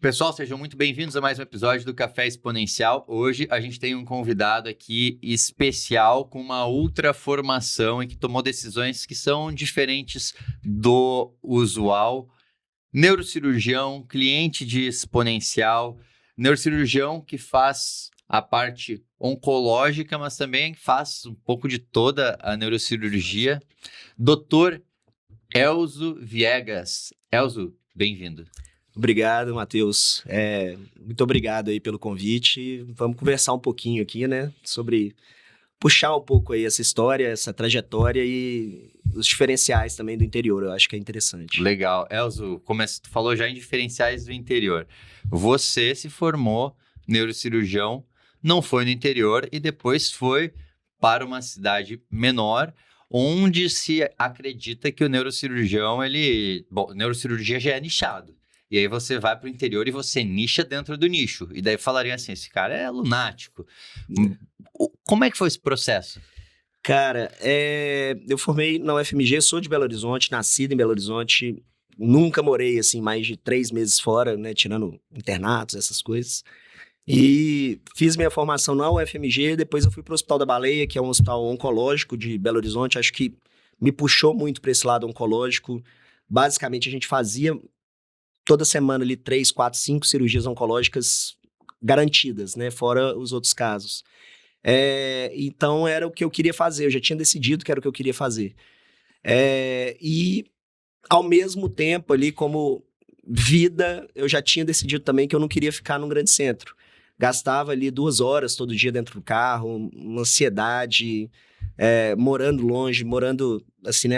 Pessoal, sejam muito bem-vindos a mais um episódio do Café Exponencial. Hoje a gente tem um convidado aqui especial com uma ultra formação e que tomou decisões que são diferentes do usual. Neurocirurgião, cliente de Exponencial, neurocirurgião que faz a parte oncológica, mas também faz um pouco de toda a neurocirurgia. Dr. Elzo Viegas. Elzo, bem-vindo. Obrigado, Matheus. Muito obrigado aí pelo convite. Vamos conversar um pouquinho aqui, né, sobre puxar um pouco aí essa história, essa trajetória e os diferenciais também do interior. Eu acho que é interessante. Legal. Elzo, como tu falou já em diferenciais do interior. Você se formou neurocirurgião, não foi no interior e depois foi para uma cidade menor, onde se acredita que o neurocirurgião, neurocirurgia já é nichado. E aí você vai para o interior e você nicha dentro do nicho. E daí falariam assim, esse cara é lunático. Como é que foi esse processo? Cara, eu formei na UFMG, sou de Belo Horizonte, nascido em Belo Horizonte. Nunca morei, assim, mais de 3 meses fora, né, tirando internatos, essas coisas. E fiz minha formação na UFMG, depois eu fui para o Hospital da Baleia, que é um hospital oncológico de Belo Horizonte. Acho que me puxou muito para esse lado oncológico. Basicamente, a gente fazia toda semana ali 3, 4, 5 cirurgias oncológicas garantidas, né? Fora os outros casos. Então, era o que eu queria fazer. Eu já tinha decidido que era o que eu queria fazer. E, ao mesmo tempo, ali, como vida, eu já tinha decidido também que eu não queria ficar num grande centro. Gastava ali 2 horas todo dia dentro do carro, uma ansiedade, morando longe, morando, assim, né,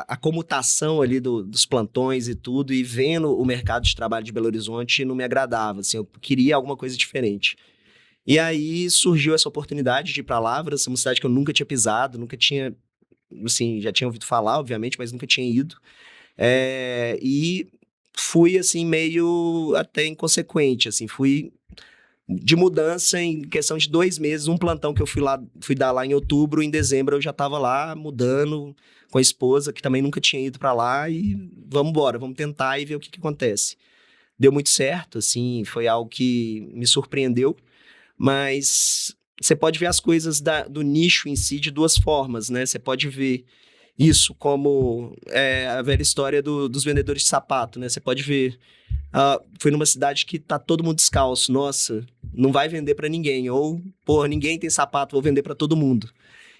a comutação ali dos plantões e tudo, e vendo o mercado de trabalho de Belo Horizonte não me agradava, assim, eu queria alguma coisa diferente. E aí surgiu essa oportunidade de ir para Lavras, uma cidade que eu nunca tinha pisado, nunca tinha, assim, já tinha ouvido falar, obviamente, mas nunca tinha ido. E fui, assim, meio até inconsequente, assim, fui de mudança em questão de 2 meses, um plantão que eu fui dar lá em outubro, em dezembro eu já estava lá mudando com a esposa, que também nunca tinha ido para lá, e vamos embora, vamos tentar e ver o que acontece. Deu muito certo, assim, foi algo que me surpreendeu, mas você pode ver as coisas do nicho em si de 2 formas, né? Você pode ver isso como a velha história dos vendedores de sapato, né? Você pode ver, foi numa cidade que tá todo mundo descalço, nossa, não vai vender para ninguém, ou, pô, ninguém tem sapato, vou vender para todo mundo.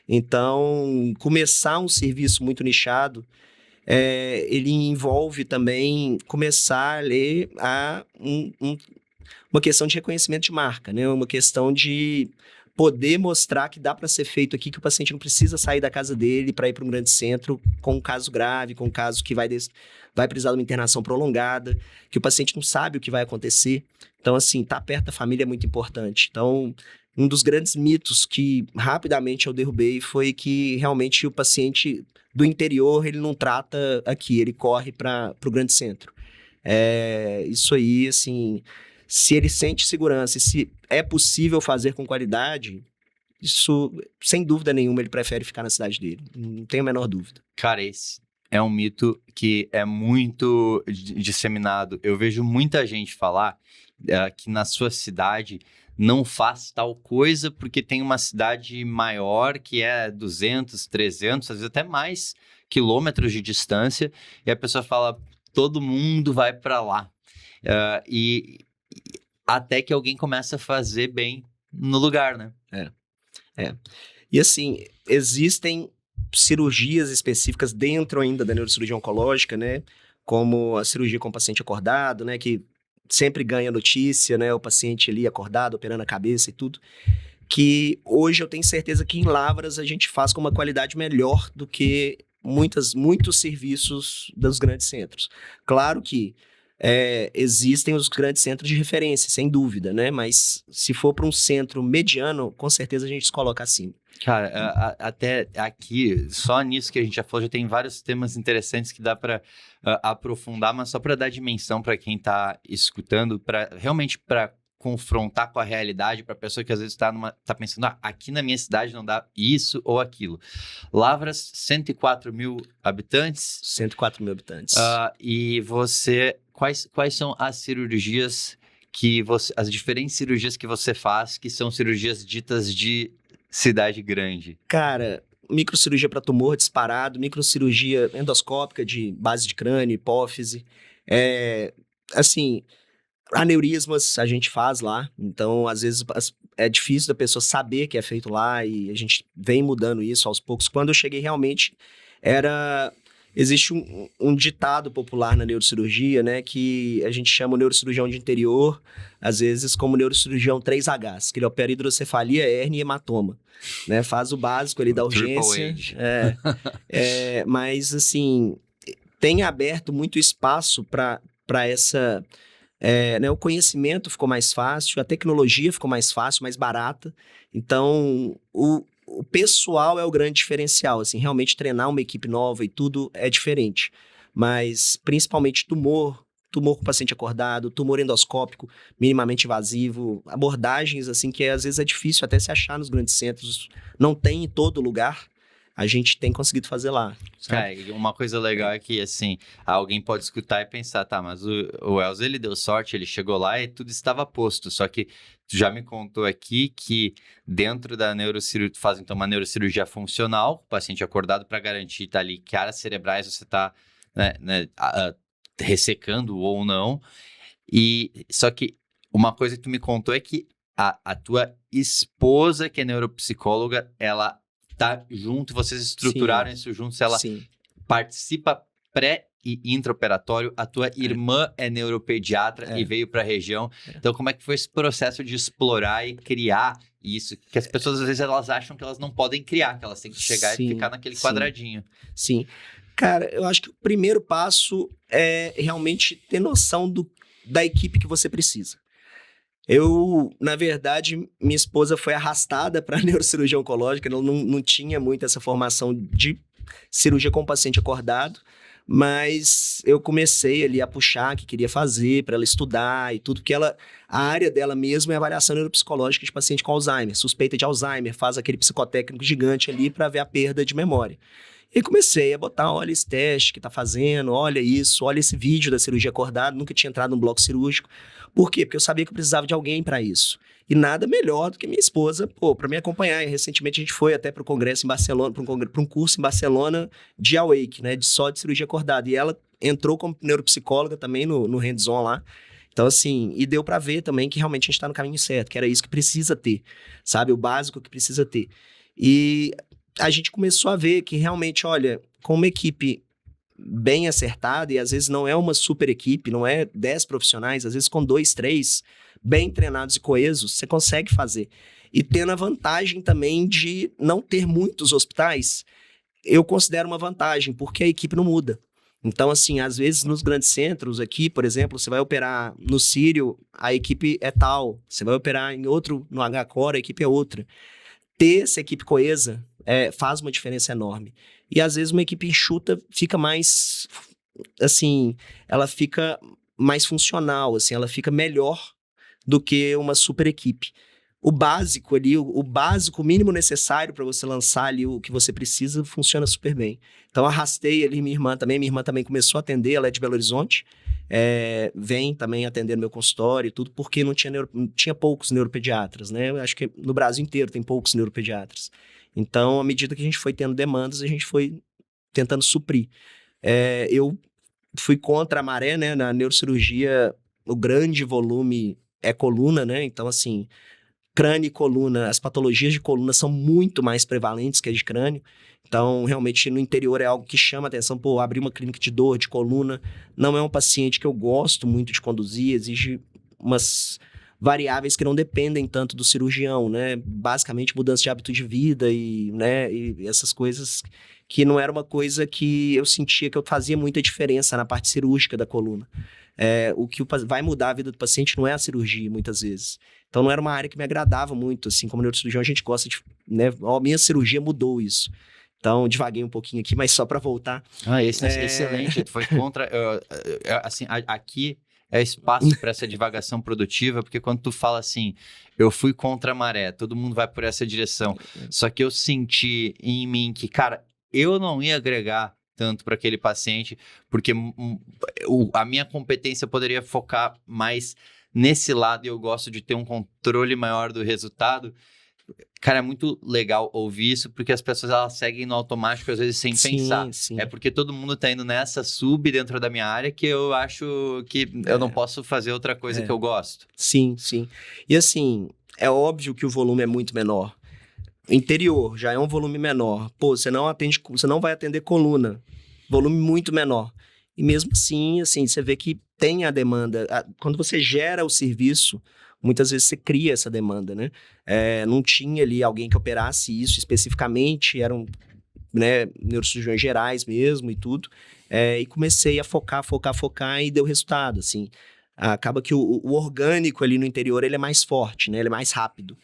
Então, começar um serviço muito nichado, ele envolve também começar a ler uma questão de reconhecimento de marca, né? Uma questão de poder mostrar que dá para ser feito aqui, que o paciente não precisa sair da casa dele para ir para um grande centro com um caso grave, com um caso que vai precisar de uma internação prolongada, que o paciente não sabe o que vai acontecer. Então, assim, estar perto da família é muito importante. Então, um dos grandes mitos que rapidamente eu derrubei foi que realmente o paciente do interior, ele não trata aqui, ele corre para o grande centro. Isso aí, assim, se ele sente segurança e se é possível fazer com qualidade, isso, sem dúvida nenhuma, ele prefere ficar na cidade dele. Não tenho a menor dúvida. Cara, esse é um mito que é muito disseminado. Eu vejo muita gente falar que na sua cidade não faz tal coisa porque tem uma cidade maior que é 200, 300, às vezes até mais quilômetros de distância, e a pessoa fala, todo mundo vai para lá. E até que alguém começa a fazer bem no lugar, né? E assim, existem cirurgias específicas dentro ainda da neurocirurgia oncológica, né? Como a cirurgia com o paciente acordado, né? Que sempre ganha notícia, né? O paciente ali acordado, operando a cabeça e tudo. Que hoje eu tenho certeza que em Lavras a gente faz com uma qualidade melhor do que muitos serviços dos grandes centros. Claro que existem os grandes centros de referência, sem dúvida, né? Mas se for para um centro mediano, com certeza a gente se coloca acima. Cara, até aqui, só nisso que a gente já falou, já tem vários temas interessantes que dá para aprofundar, mas só para dar dimensão para quem está escutando, realmente para confrontar com a realidade, para a pessoa que às vezes tá pensando, aqui na minha cidade não dá isso ou aquilo. Lavras, 104 mil habitantes. 104 mil habitantes. E você, quais são as cirurgias as diferentes cirurgias que você faz, que são cirurgias ditas de cidade grande? Cara, microcirurgia para tumor disparado, microcirurgia endoscópica de base de crânio, hipófise. Assim, aneurismas a gente faz lá, então às vezes é difícil da pessoa saber que é feito lá e a gente vem mudando isso aos poucos. Quando eu cheguei realmente, existe um ditado popular na neurocirurgia, né, que a gente chama o neurocirurgião de interior, às vezes como neurocirurgião 3Hs, que ele opera hidrocefalia, hérnia e hematoma, né, faz o básico ali da urgência. Mas assim, tem aberto muito espaço para essa... né, o conhecimento ficou mais fácil, a tecnologia ficou mais fácil, mais barata. Então, o pessoal é o grande diferencial. Assim, realmente treinar uma equipe nova e tudo é diferente. Mas, principalmente, tumor com paciente acordado, tumor endoscópico minimamente invasivo, abordagens assim que às vezes é difícil até se achar nos grandes centros. Não tem em todo lugar. A gente tem conseguido fazer lá. Sabe? Uma coisa legal é que, assim, alguém pode escutar e pensar, tá, mas o Elza, ele deu sorte, ele chegou lá e tudo estava posto. Só que tu já me contou aqui que dentro da neurocirurgia, faz então uma neurocirurgia funcional, o paciente acordado para garantir, tá ali, que áreas cerebrais você tá ressecando ou não. E só que uma coisa que tu me contou é que a tua esposa, que é neuropsicóloga, ela tá junto, vocês estruturaram isso juntos, ela participa pré e intraoperatório, a tua irmã é neuropediatra e veio para a região. Então, como é que foi esse processo de explorar e criar isso? Que as pessoas, às vezes, elas acham que elas não podem criar, que elas têm que chegar e ficar naquele quadradinho. Sim. Cara, eu acho que o primeiro passo é realmente ter noção da equipe que você precisa. Na verdade, minha esposa foi arrastada para neurocirurgia oncológica, ela não tinha muito essa formação de cirurgia com o paciente acordado, mas eu comecei ali a puxar que queria fazer para ela estudar e tudo, porque a área dela mesmo é avaliação neuropsicológica de paciente com Alzheimer, suspeita de Alzheimer, faz aquele psicotécnico gigante ali para ver a perda de memória. E comecei a botar, olha esse teste que tá fazendo, olha isso, olha esse vídeo da cirurgia acordada, nunca tinha entrado num bloco cirúrgico. Por quê? Porque eu sabia que eu precisava de alguém para isso. E nada melhor do que minha esposa, para me acompanhar. E recentemente a gente foi até para o congresso em Barcelona, para um curso em Barcelona de Awake, né, só de cirurgia acordada. E ela entrou como neuropsicóloga também no hands-on lá. Então, assim, e deu para ver também que realmente a gente está no caminho certo, que era isso que precisa ter, sabe? O básico que precisa ter. E a gente começou a ver que realmente, olha, com uma equipe bem acertada, e às vezes não é uma super equipe, não é 10 profissionais, às vezes com 2, 3, bem treinados e coesos, você consegue fazer. E tendo a vantagem também de não ter muitos hospitais, eu considero uma vantagem, porque a equipe não muda. Então, assim, às vezes nos grandes centros aqui, por exemplo, você vai operar no Sírio, a equipe é tal, você vai operar em outro, no HCOR, a equipe é outra. Ter essa equipe coesa faz uma diferença enorme. E às vezes uma equipe enxuta fica mais, assim, ela fica mais funcional, assim, ela fica melhor do que uma super equipe. O básico ali, o básico, o mínimo necessário para você lançar ali o que você precisa, funciona super bem. Então arrastei ali minha irmã também começou a atender, ela é de Belo Horizonte, vem também atender no meu consultório e tudo, porque não tinha poucos neuropediatras, né? Eu acho que no Brasil inteiro tem poucos neuropediatras. Então, à medida que a gente foi tendo demandas, a gente foi tentando suprir. Eu fui contra a maré, né? Na neurocirurgia, o grande volume é coluna, né? Então, assim, crânio e coluna, as patologias de coluna são muito mais prevalentes que as de crânio. Então, realmente, no interior é algo que chama a atenção. Pô, abrir uma clínica de dor, de coluna, não é um paciente que eu gosto muito de conduzir, exige umas variáveis que não dependem tanto do cirurgião, né? Basicamente, mudança de hábito de vida e essas coisas que não era uma coisa que eu sentia que eu fazia muita diferença na parte cirúrgica da coluna. O que vai mudar a vida do paciente não é a cirurgia, muitas vezes. Então, não era uma área que me agradava muito, assim, como neurocirurgião, a gente gosta de, né? A minha cirurgia mudou isso. Então, divaguei um pouquinho aqui, mas só para voltar. Excelente, tu foi contra, assim, aqui é espaço para essa divagação produtiva, porque quando tu fala assim, eu fui contra a maré, todo mundo vai por essa direção, só que eu senti em mim que, cara, eu não ia agregar tanto para aquele paciente, porque a minha competência poderia focar mais nesse lado e eu gosto de ter um controle maior do resultado. Cara, é muito legal ouvir isso, porque as pessoas elas seguem no automático, às vezes, sem pensar. Sim. É porque todo mundo tá indo nessa sub dentro da minha área que eu acho que eu não posso fazer outra coisa que eu gosto. Sim. E assim, é óbvio que o volume é muito menor. Interior já é um volume menor. Pô, você não vai atender coluna. Volume muito menor. E mesmo assim, você vê que tem a demanda. Quando você gera o serviço, muitas vezes você cria essa demanda, né? Não tinha ali alguém que operasse isso especificamente, eram, né, neurocirurgiões gerais mesmo e tudo. E comecei a focar e deu resultado, assim. Acaba que o orgânico ali no interior, ele é mais forte, né? Ele é mais rápido.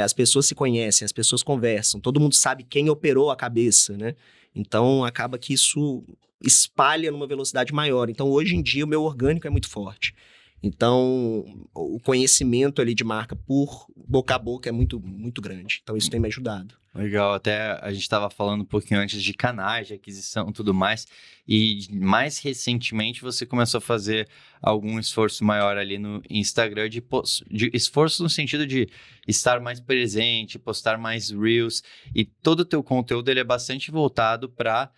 As pessoas se conhecem, as pessoas conversam, todo mundo sabe quem operou a cabeça, né? Então, acaba que isso espalha numa velocidade maior. Então, hoje em dia, o meu orgânico é muito forte. Então, o conhecimento ali de marca por boca a boca é muito, muito grande. Então, isso tem me ajudado. Legal, até a gente estava falando um pouquinho antes de canais, de aquisição e tudo mais, e mais recentemente você começou a fazer algum esforço maior ali no Instagram, de esforço no sentido de estar mais presente, postar mais Reels, e todo o teu conteúdo ele é bastante voltado para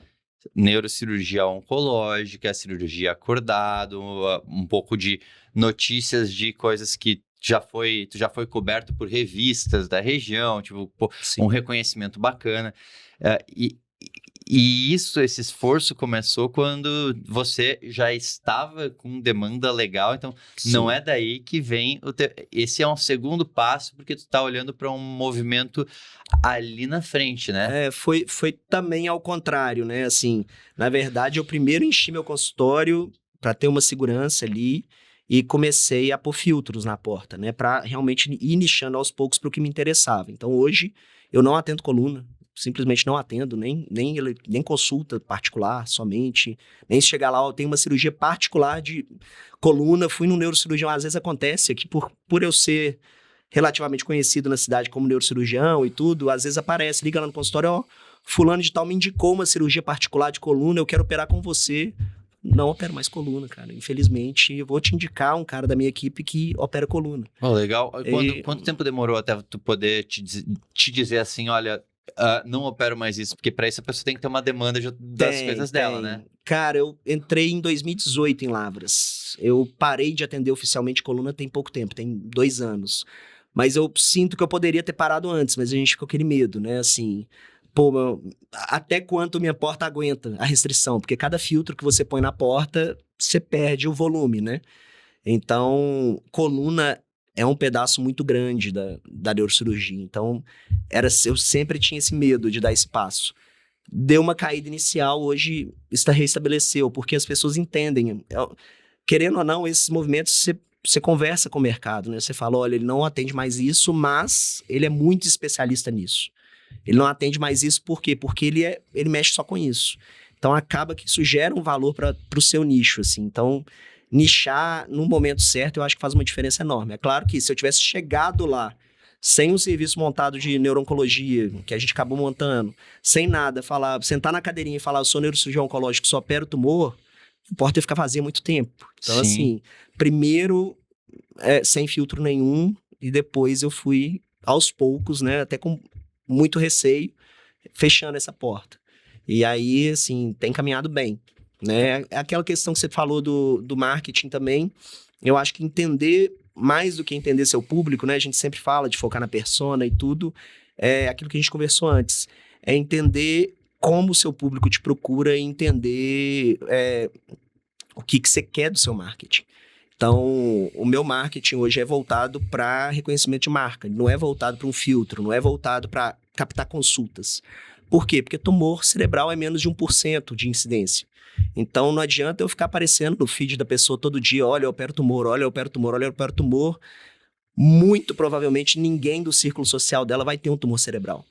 neurocirurgia oncológica, cirurgia acordado, um pouco de notícias de coisas que tu já foi coberto por revistas da região, tipo, um reconhecimento bacana. E esse esforço começou quando você já estava com demanda legal, então não é daí que vem esse é um segundo passo, porque tu tá olhando para um movimento ali na frente, né? Foi também ao contrário, né? Assim, na verdade, eu primeiro enchi meu consultório para ter uma segurança ali e comecei a pôr filtros na porta, né? Para realmente ir nichando aos poucos para o que me interessava. Então, hoje, eu não atendo coluna. Simplesmente não atendo, nem consulta particular somente, nem se chegar lá, eu tenho uma cirurgia particular de coluna, fui num neurocirurgião, às vezes acontece aqui, por eu ser relativamente conhecido na cidade como neurocirurgião e tudo, às vezes aparece, liga lá no consultório, fulano de tal me indicou uma cirurgia particular de coluna, eu quero operar com você. Não opero mais coluna, cara. Infelizmente, eu vou te indicar um cara da minha equipe que opera coluna. Legal. Quanto tempo demorou até tu poder te dizer assim, olha, não opero mais isso? Porque para isso a pessoa tem que ter uma demanda das coisas dela, né? Cara, eu entrei em 2018 em Lavras. Eu parei de atender oficialmente coluna tem pouco tempo, tem 2 anos. Mas eu sinto que eu poderia ter parado antes, mas a gente ficou com aquele medo, né? Assim, até quanto minha porta aguenta a restrição? Porque cada filtro que você põe na porta, você perde o volume, né? Então, coluna é um pedaço muito grande da neurocirurgia. Então, eu sempre tinha esse medo de dar esse passo. Deu uma caída inicial, hoje reestabeleceu, porque as pessoas entendem. Querendo ou não, esses movimentos, você conversa com o mercado, né? Você fala, olha, ele não atende mais isso, mas ele é muito especialista nisso. Ele não atende mais isso por quê? Porque ele mexe só com isso. Então, acaba que isso gera um valor para o seu nicho, assim. Então, nichar no momento certo, eu acho que faz uma diferença enorme. É claro que se eu tivesse chegado lá sem um serviço montado de neuro-oncologia, que a gente acabou montando, sem nada, sentar na cadeirinha e falar, eu sou neurocirurgião oncológico, só opero tumor, a porta ia ficar vazia há muito tempo. Então, assim, primeiro, sem filtro nenhum, e depois eu fui, aos poucos, né, até com muito receio, fechando essa porta. E aí, assim, tem caminhado bem, né? Aquela questão que você falou do marketing também, eu acho que entender, mais do que entender seu público, né? A gente sempre fala de focar na persona e tudo, é aquilo que a gente conversou antes, é entender como o seu público te procura e entender o que você quer do seu marketing. Então, o meu marketing hoje é voltado para reconhecimento de marca, não é voltado para um filtro, não é voltado para captar consultas. Por quê? Porque tumor cerebral é menos de 1% de incidência. Então, não adianta eu ficar aparecendo no feed da pessoa todo dia, olha, eu opero tumor, olha, eu opero tumor, olha, eu opero tumor. Muito provavelmente, ninguém do círculo social dela vai ter um tumor cerebral.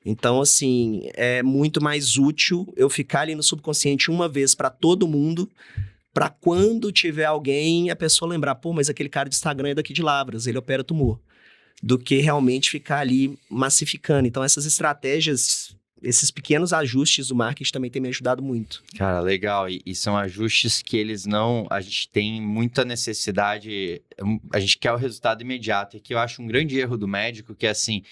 Então, assim, é muito mais útil eu ficar ali no subconsciente uma vez para todo mundo, para quando tiver alguém, a pessoa lembrar, mas aquele cara de Instagram é daqui de Lavras, ele opera tumor, do que realmente ficar ali massificando. Então, essas estratégias esses pequenos ajustes do marketing também têm me ajudado muito. Cara, legal. E são ajustes que eles não... A gente tem muita necessidade... A gente quer o resultado imediato. E que eu acho um grande erro do médico, que é assim...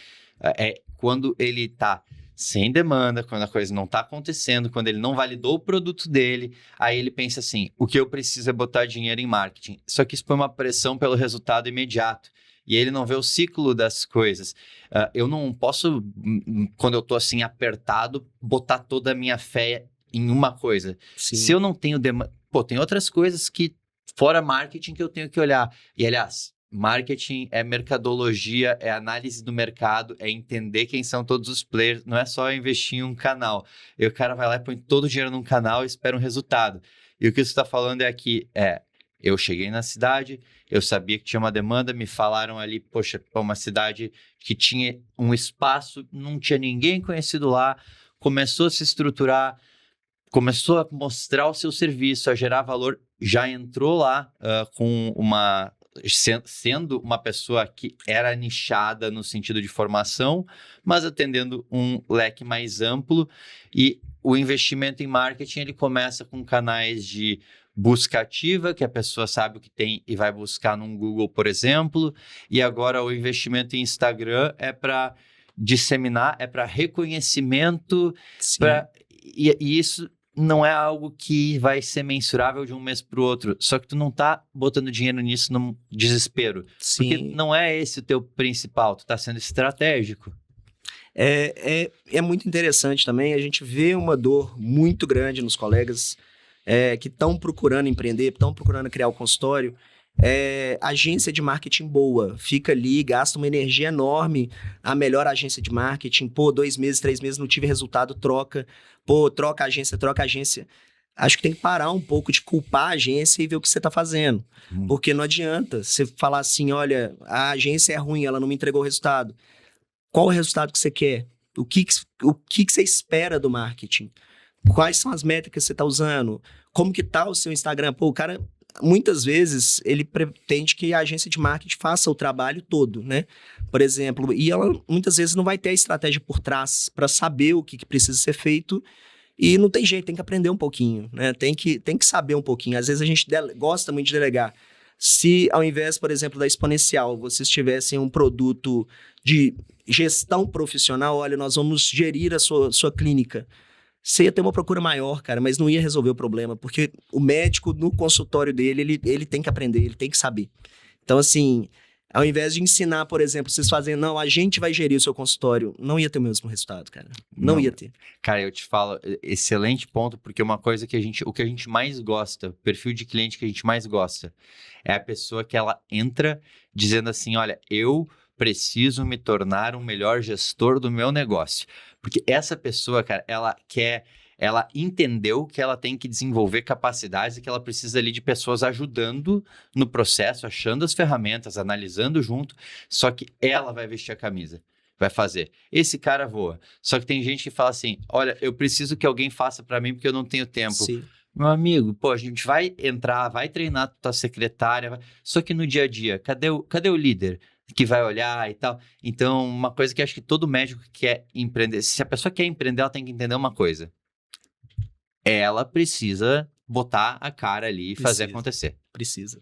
quando ele tá sem demanda, quando a coisa não tá acontecendo, quando ele não validou o produto dele, aí ele pensa assim, o que eu preciso é botar dinheiro em marketing. Só que isso põe uma pressão pelo resultado imediato. E ele não vê o ciclo das coisas. Eu não posso, quando eu tô assim apertado, botar toda a minha fé em uma coisa. Sim. Se eu não tenho demanda... Pô, tem outras coisas que, fora marketing, que eu tenho que olhar. E, aliás... Marketing é mercadologia, é análise do mercado, é entender quem são todos os players, não é só investir em um canal. E o cara vai lá e põe todo o dinheiro num canal e espera um resultado. E o que você está falando é que eu cheguei na cidade, eu sabia que tinha uma demanda, me falaram ali, poxa, uma cidade que tinha um espaço, não tinha ninguém conhecido lá, começou a se estruturar, começou a mostrar o seu serviço, a gerar valor, já entrou lá com uma... sendo uma pessoa que era nichada no sentido de formação, mas atendendo um leque mais amplo, e o investimento em marketing ele começa com canais de busca ativa, que a pessoa sabe o que tem e vai buscar num Google, por exemplo, e agora o investimento em Instagram é para disseminar, é para reconhecimento, e isso não é algo que vai ser mensurável de um mês para o outro. Só que tu não tá botando dinheiro nisso num desespero. Sim. Porque não é esse o teu principal. Tu tá sendo estratégico. É muito interessante também. A gente vê uma dor muito grande nos colegas que estão procurando empreender, estão procurando criar o consultório. Agência de marketing boa, fica ali, gasta uma energia enorme, a melhor agência de marketing, 2 meses, 3 meses, não tive resultado, troca a agência. Acho que tem que parar um pouco de culpar a agência e ver o que você está fazendo, porque não adianta você falar assim, olha, a agência é ruim, ela não me entregou o resultado. Qual o resultado que você quer? O que você espera do marketing? Quais são as métricas que você está usando? Como que tá o seu Instagram? O cara... Muitas vezes, ele pretende que a agência de marketing faça o trabalho todo, né? Por exemplo, e ela muitas vezes não vai ter a estratégia por trás para saber o que precisa ser feito e não tem jeito, tem que aprender um pouquinho, né? Tem que saber um pouquinho. Às vezes a gente gosta muito de delegar. Se ao invés, por exemplo, da Exponencial, vocês tivessem um produto de gestão profissional, olha, nós vamos gerir a sua clínica. Você ia ter uma procura maior, cara, mas não ia resolver o problema, porque o médico, no consultório dele, ele tem que aprender, ele tem que saber. Então, assim, ao invés de ensinar, por exemplo, vocês fazem, não, a gente vai gerir o seu consultório, não ia ter o mesmo resultado, cara. Não ia ter. Cara, eu te falo, excelente ponto, porque uma coisa que o que a gente mais gosta, o perfil de cliente que a gente mais gosta, é a pessoa que ela entra dizendo assim, olha, eu preciso me tornar um melhor gestor do meu negócio. Porque essa pessoa, cara, ela entendeu que ela tem que desenvolver capacidades e que ela precisa ali de pessoas ajudando no processo, achando as ferramentas, analisando junto, só que ela vai vestir a camisa, vai fazer. Esse cara voa. Só que tem gente que fala assim, olha, eu preciso que alguém faça para mim porque eu não tenho tempo. Sim. Meu amigo, a gente vai entrar, vai treinar tua secretária, só que no dia a dia, cadê o líder que vai olhar e tal? Então, uma coisa que acho que todo médico que quer empreender, se a pessoa quer empreender, ela tem que entender uma coisa. Ela precisa botar a cara ali e fazer acontecer. Precisa.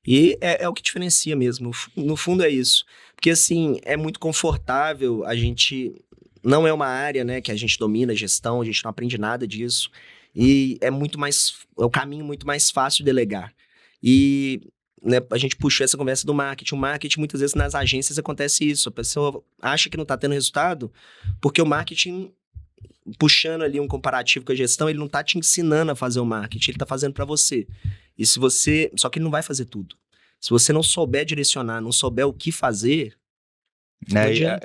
E é o que diferencia mesmo. No fundo é isso. Porque, assim, é muito confortável, a gente... Não é uma área, né, que a gente domina, gestão, a gente não aprende nada disso. E é o caminho muito mais fácil de delegar. E... né, a gente puxou essa conversa do marketing. O marketing, muitas vezes, nas agências acontece isso. A pessoa acha que não está tendo resultado porque o marketing, puxando ali um comparativo com a gestão, ele não está te ensinando a fazer o marketing, ele está fazendo para você. E se você... Só que ele não vai fazer tudo. Se você não souber direcionar, não souber o que fazer...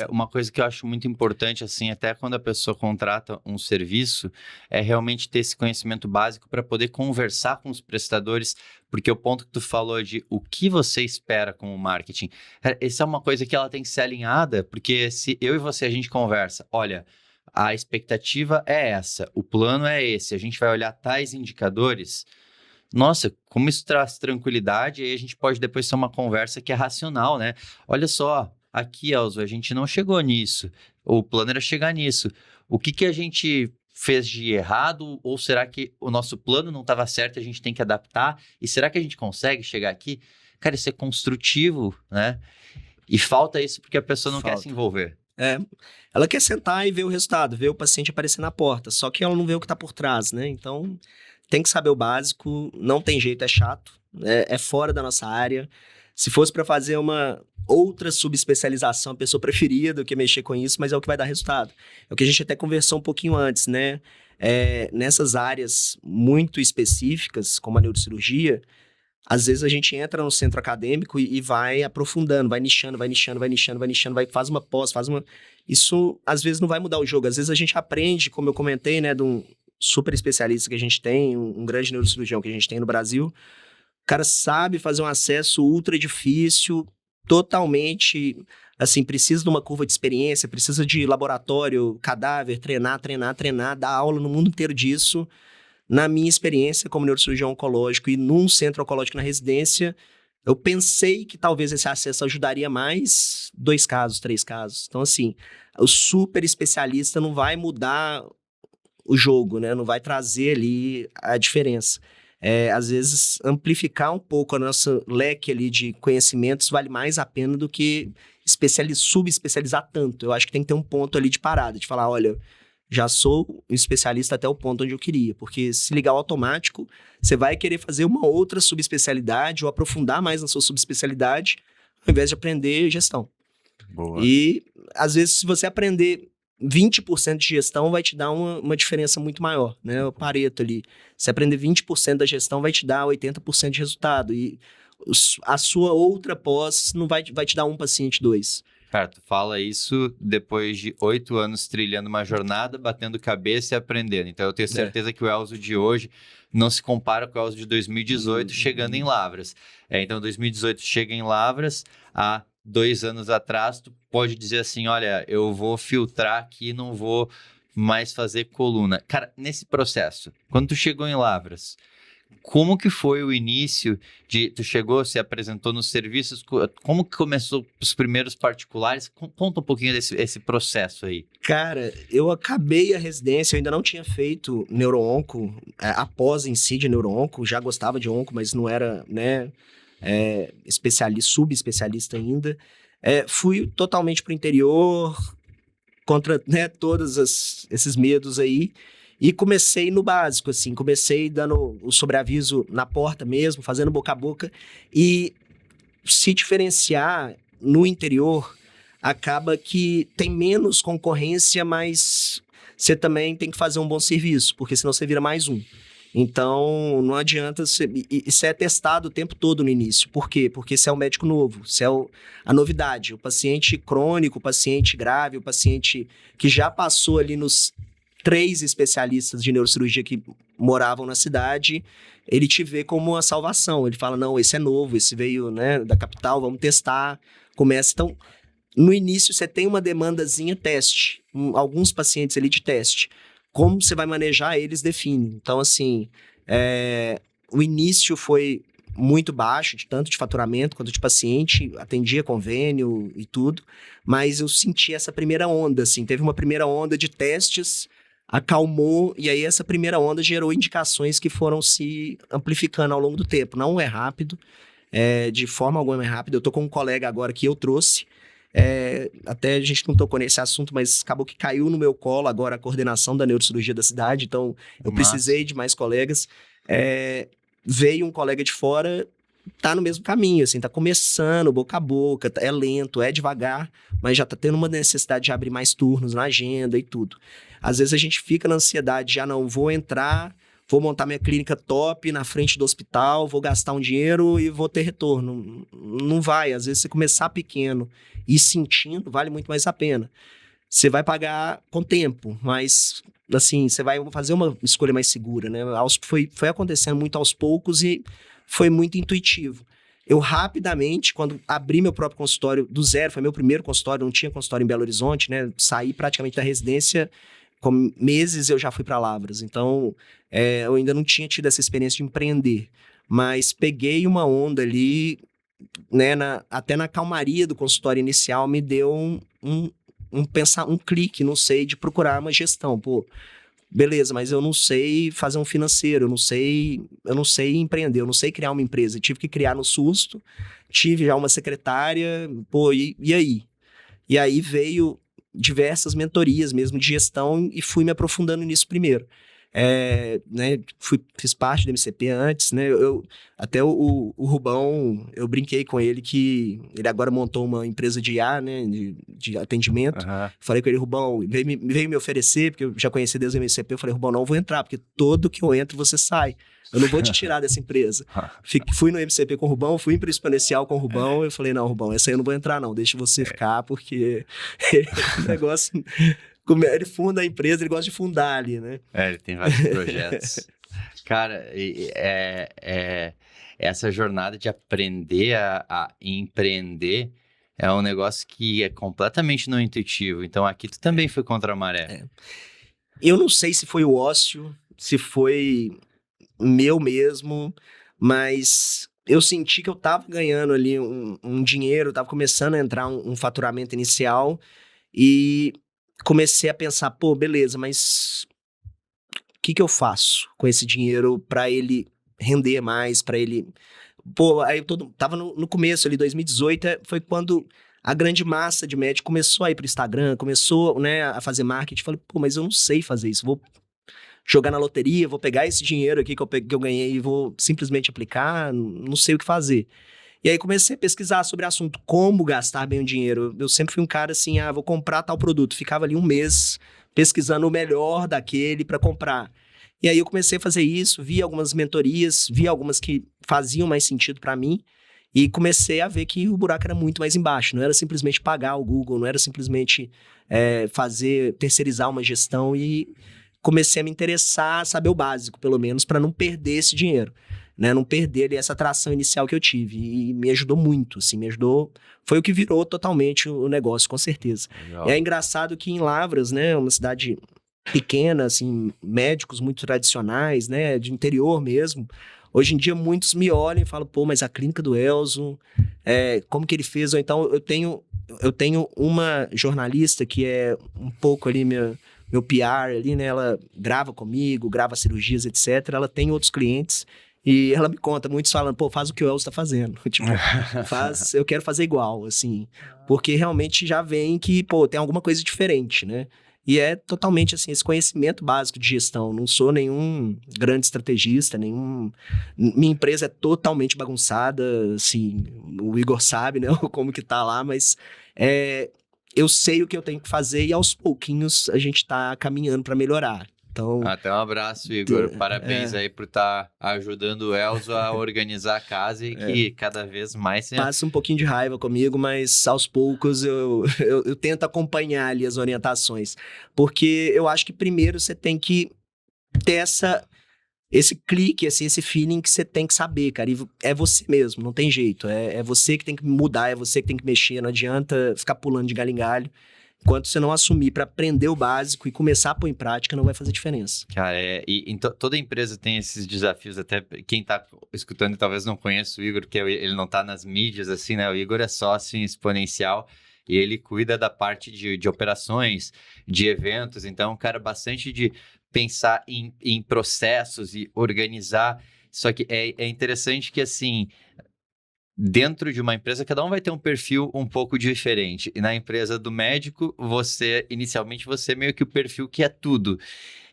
Uma coisa que eu acho muito importante, assim, até quando a pessoa contrata um serviço, é realmente ter esse conhecimento básico para poder conversar com os prestadores, porque o ponto que tu falou de o que você espera com o marketing, essa é uma coisa que ela tem que ser alinhada, porque se eu e você a gente conversa, olha, a expectativa é essa, o plano é esse, a gente vai olhar tais indicadores... Nossa, como isso traz tranquilidade, aí a gente pode depois ter uma conversa que é racional, né? Olha só, aqui, Elzo, a gente não chegou nisso. O plano era chegar nisso. O que a gente fez de errado? Ou será que o nosso plano não estava certo e a gente tem que adaptar? E será que a gente consegue chegar aqui? Cara, isso é construtivo, né? E falta isso porque a pessoa não quer se envolver. Ela quer sentar e ver o resultado, ver o paciente aparecer na porta, só que ela não vê o que está por trás, né? Então, tem que saber o básico, não tem jeito, é chato, é fora da nossa área. Se fosse para fazer uma outra subespecialização, a pessoa preferia do que mexer com isso, mas é o que vai dar resultado. É o que a gente até conversou um pouquinho antes, né? Nessas áreas muito específicas, como a neurocirurgia, às vezes a gente entra no centro acadêmico e vai aprofundando, vai nichando, faz uma pós, Isso, às vezes, não vai mudar o jogo. Às vezes a gente aprende, como eu comentei, né, de um super especialista que a gente tem, um grande neurocirurgião que a gente tem no Brasil. O cara sabe fazer um acesso ultra difícil, totalmente, assim, precisa de uma curva de experiência, precisa de laboratório, cadáver, treinar, dar aula no mundo inteiro disso. Na minha experiência como neurocirurgião oncológico e num centro oncológico na residência, eu pensei que talvez esse acesso ajudaria mais 2 casos, 3 casos. Então, assim, o super especialista não vai mudar o jogo, né? Não vai trazer ali a diferença. Às vezes, amplificar um pouco a nossa leque ali de conhecimentos vale mais a pena do que subespecializar tanto. Eu acho que tem que ter um ponto ali de parada, de falar, olha, já sou um especialista até o ponto onde eu queria, porque se ligar ao automático, você vai querer fazer uma outra subespecialidade ou aprofundar mais na sua subespecialidade, ao invés de aprender gestão. Boa. E, às vezes, se você aprender 20% de gestão, vai te dar uma diferença muito maior, né? O Pareto ali. Se aprender 20% da gestão, vai te dar 80% de resultado. E a sua outra pós não vai te dar um paciente, 2. Cara, tu fala isso depois de 8 anos trilhando uma jornada, batendo cabeça e aprendendo. Então, eu tenho certeza que o Elzo de hoje não se compara com o Elzo de 2018 chegando em Lavras. Então, 2018 chega em Lavras, há 2 anos atrás, tu pode dizer assim, olha, eu vou filtrar aqui, não vou mais fazer coluna. Cara, nesse processo, quando tu chegou em Lavras, como que foi o início tu chegou, se apresentou nos serviços, como que começou os primeiros particulares? Conta um pouquinho desse processo aí. Cara, eu acabei a residência, eu ainda não tinha feito neuro-onco, após em si de neuro-onco, já gostava de onco, mas não era, né, subespecialista ainda. Fui totalmente pro interior, contra, né, todos esses medos aí, e comecei no básico, assim, comecei dando o sobreaviso na porta mesmo, fazendo boca a boca, e se diferenciar no interior, acaba que tem menos concorrência, mas você também tem que fazer um bom serviço, porque senão você vira mais um. Então, não adianta isso é testado o tempo todo no início. Por quê? Porque você é um médico novo, você é a novidade. O paciente crônico, o paciente grave, o paciente que já passou ali nos 3 especialistas de neurocirurgia que moravam na cidade, ele te vê como uma salvação. Ele fala, não, esse é novo, esse veio, né, da capital, vamos testar. Começa, então, no início você tem uma demandazinha teste, alguns pacientes ali de teste. Como você vai manejar eles define. Então, assim, o início foi muito baixo, tanto de faturamento quanto de paciente, atendia convênio e tudo, mas eu senti essa primeira onda, assim, teve uma primeira onda de testes, acalmou, e aí essa primeira onda gerou indicações que foram se amplificando ao longo do tempo. Não é rápido, de forma alguma é rápido. Eu tô com um colega agora que eu trouxe, até a gente não tocou nesse assunto, mas acabou que caiu no meu colo agora a coordenação da neurocirurgia da cidade, então eu precisei de mais colegas. Veio um colega de fora, tá no mesmo caminho, assim, tá começando boca a boca, é lento, é devagar, mas já tá tendo uma necessidade de abrir mais turnos na agenda e tudo. Às vezes a gente fica na ansiedade, já não vou entrar, vou montar minha clínica top na frente do hospital, vou gastar um dinheiro e vou ter retorno. Não vai, às vezes você começar pequeno e sentindo, vale muito mais a pena. Você vai pagar com tempo, mas assim, você vai fazer uma escolha mais segura, né? Foi acontecendo muito aos poucos e foi muito intuitivo. Eu rapidamente, quando abri meu próprio consultório do zero, foi meu primeiro consultório, não tinha consultório em Belo Horizonte, né? Saí praticamente da residência, com meses eu já fui para Lavras. Então, eu ainda não tinha tido essa experiência de empreender, mas peguei uma onda ali né, até na calmaria do consultório inicial, me deu um clique, não sei, de procurar uma gestão. Pô, beleza, mas eu não sei fazer um financeiro, eu não sei empreender, eu não sei criar uma empresa. Eu tive que criar no susto, tive já uma secretária, pô, e aí? E aí veio diversas mentorias mesmo de gestão e fui me aprofundando nisso primeiro. Né, fiz parte do MCP antes, né? Até o Rubão, eu brinquei com ele que ele agora montou uma empresa de IA, né? De atendimento. Uhum. Falei com ele, Rubão, veio me oferecer, porque eu já conheci desde o MCP. Eu falei, Rubão, não vou entrar, porque todo que eu entro você sai. Eu não vou te tirar dessa empresa. Fui no MCP com o Rubão, fui para o Exponencial com o Rubão. Eu falei, não, Rubão, essa aí eu não vou entrar, não. Deixa você ficar, porque o negócio. Ele funda a empresa, ele gosta de fundar ali, né? Ele tem vários projetos. Cara, essa jornada de aprender a empreender é um negócio que é completamente não intuitivo. Então, aqui tu também foi contra a maré. Eu não sei se foi o ócio, se foi meu mesmo, mas eu senti que eu tava ganhando ali um dinheiro, tava começando a entrar um faturamento inicial e comecei a pensar, pô, beleza, mas o que eu faço com esse dinheiro para ele render mais, para ele... Pô, aí tava no começo ali, 2018, foi quando a grande massa de médico começou a ir pro Instagram, começou, né, a fazer marketing. Falei, pô, mas eu não sei fazer isso, vou jogar na loteria, vou pegar esse dinheiro aqui que eu ganhei e vou simplesmente aplicar, não sei o que fazer. E aí comecei a pesquisar sobre o assunto, como gastar bem o dinheiro. Eu sempre fui um cara assim, vou comprar tal produto. Ficava ali um mês pesquisando o melhor daquele para comprar. E aí eu comecei a fazer isso, vi algumas mentorias, vi algumas que faziam mais sentido para mim e comecei a ver que o buraco era muito mais embaixo. Não era simplesmente pagar o Google, não era simplesmente terceirizar uma gestão e comecei a me interessar, saber o básico, pelo menos, para não perder esse dinheiro. Né, não perder ali essa atração inicial que eu tive. E me ajudou muito, assim, foi o que virou totalmente o negócio, com certeza. Legal. É engraçado que em Lavras, né, uma cidade pequena, assim, médicos muito tradicionais, né, de interior mesmo, hoje em dia muitos me olham e falam, pô, mas a clínica do Elzo, como que ele fez? Ou então eu tenho uma jornalista que é um pouco ali meu PR ali, né, ela grava comigo, grava cirurgias, etc. Ela tem outros clientes e ela me conta, muitos falando, pô, faz o que o Elzo tá fazendo. Tipo, eu quero fazer igual, assim. Porque realmente já vem que, pô, tem alguma coisa diferente, né? E é totalmente, assim, esse conhecimento básico de gestão. Não sou nenhum grande estrategista, minha empresa é totalmente bagunçada, assim, o Igor sabe, né, como que tá lá, mas eu sei o que eu tenho que fazer e aos pouquinhos a gente tá caminhando para melhorar. Então, até um abraço, Igor. Parabéns aí por estar ajudando o Elzo a organizar a casa e que cada vez mais... Passa um pouquinho de raiva comigo, mas aos poucos eu tento acompanhar ali as orientações. Porque eu acho que primeiro você tem que ter esse clique, assim, esse feeling que você tem que saber, cara. E é você mesmo, não tem jeito. É você que tem que mudar, é você que tem que mexer. Não adianta ficar pulando de galho em galho. Enquanto você não assumir para aprender o básico e começar a pôr em prática, não vai fazer diferença. Cara, toda empresa tem esses desafios, até quem tá escutando e talvez não conheça o Igor, porque ele não tá nas mídias, assim, né? O Igor é sócio em Exponencial e ele cuida da parte de operações, de eventos, então, um cara bastante de pensar em processos e organizar. Só que é interessante que, assim... Dentro de uma empresa, cada um vai ter um perfil um pouco diferente. E na empresa do médico, inicialmente, você meio que o perfil que é tudo.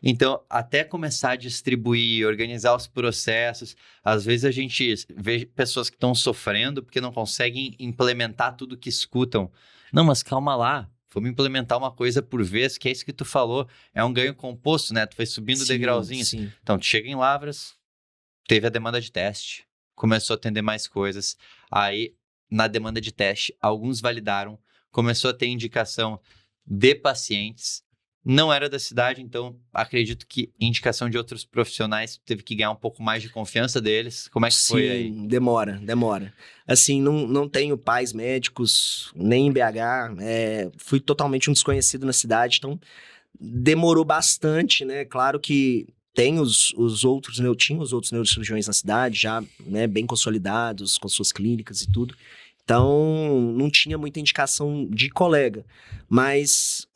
Então, até começar a distribuir, organizar os processos, às vezes a gente vê pessoas que estão sofrendo porque não conseguem implementar tudo que escutam. Não, mas calma lá. Vamos implementar uma coisa por vez, que é isso que tu falou. É um ganho composto, né? Tu vai subindo degrauzinhos. Sim. Então, tu chega em Lavras, teve a demanda de teste. Começou a atender mais coisas, aí na demanda de teste, alguns validaram, começou a ter indicação de pacientes, não era da cidade, então acredito que indicação de outros profissionais teve que ganhar um pouco mais de confiança deles. Como é que foi aí? Sim, demora. Assim, não tenho pais médicos, nem em BH, fui totalmente um desconhecido na cidade, então demorou bastante, né? Claro que tinha os outros neurocirurgiões na cidade, já, né, bem consolidados, com suas clínicas e tudo. Então, não tinha muita indicação de colega. Mas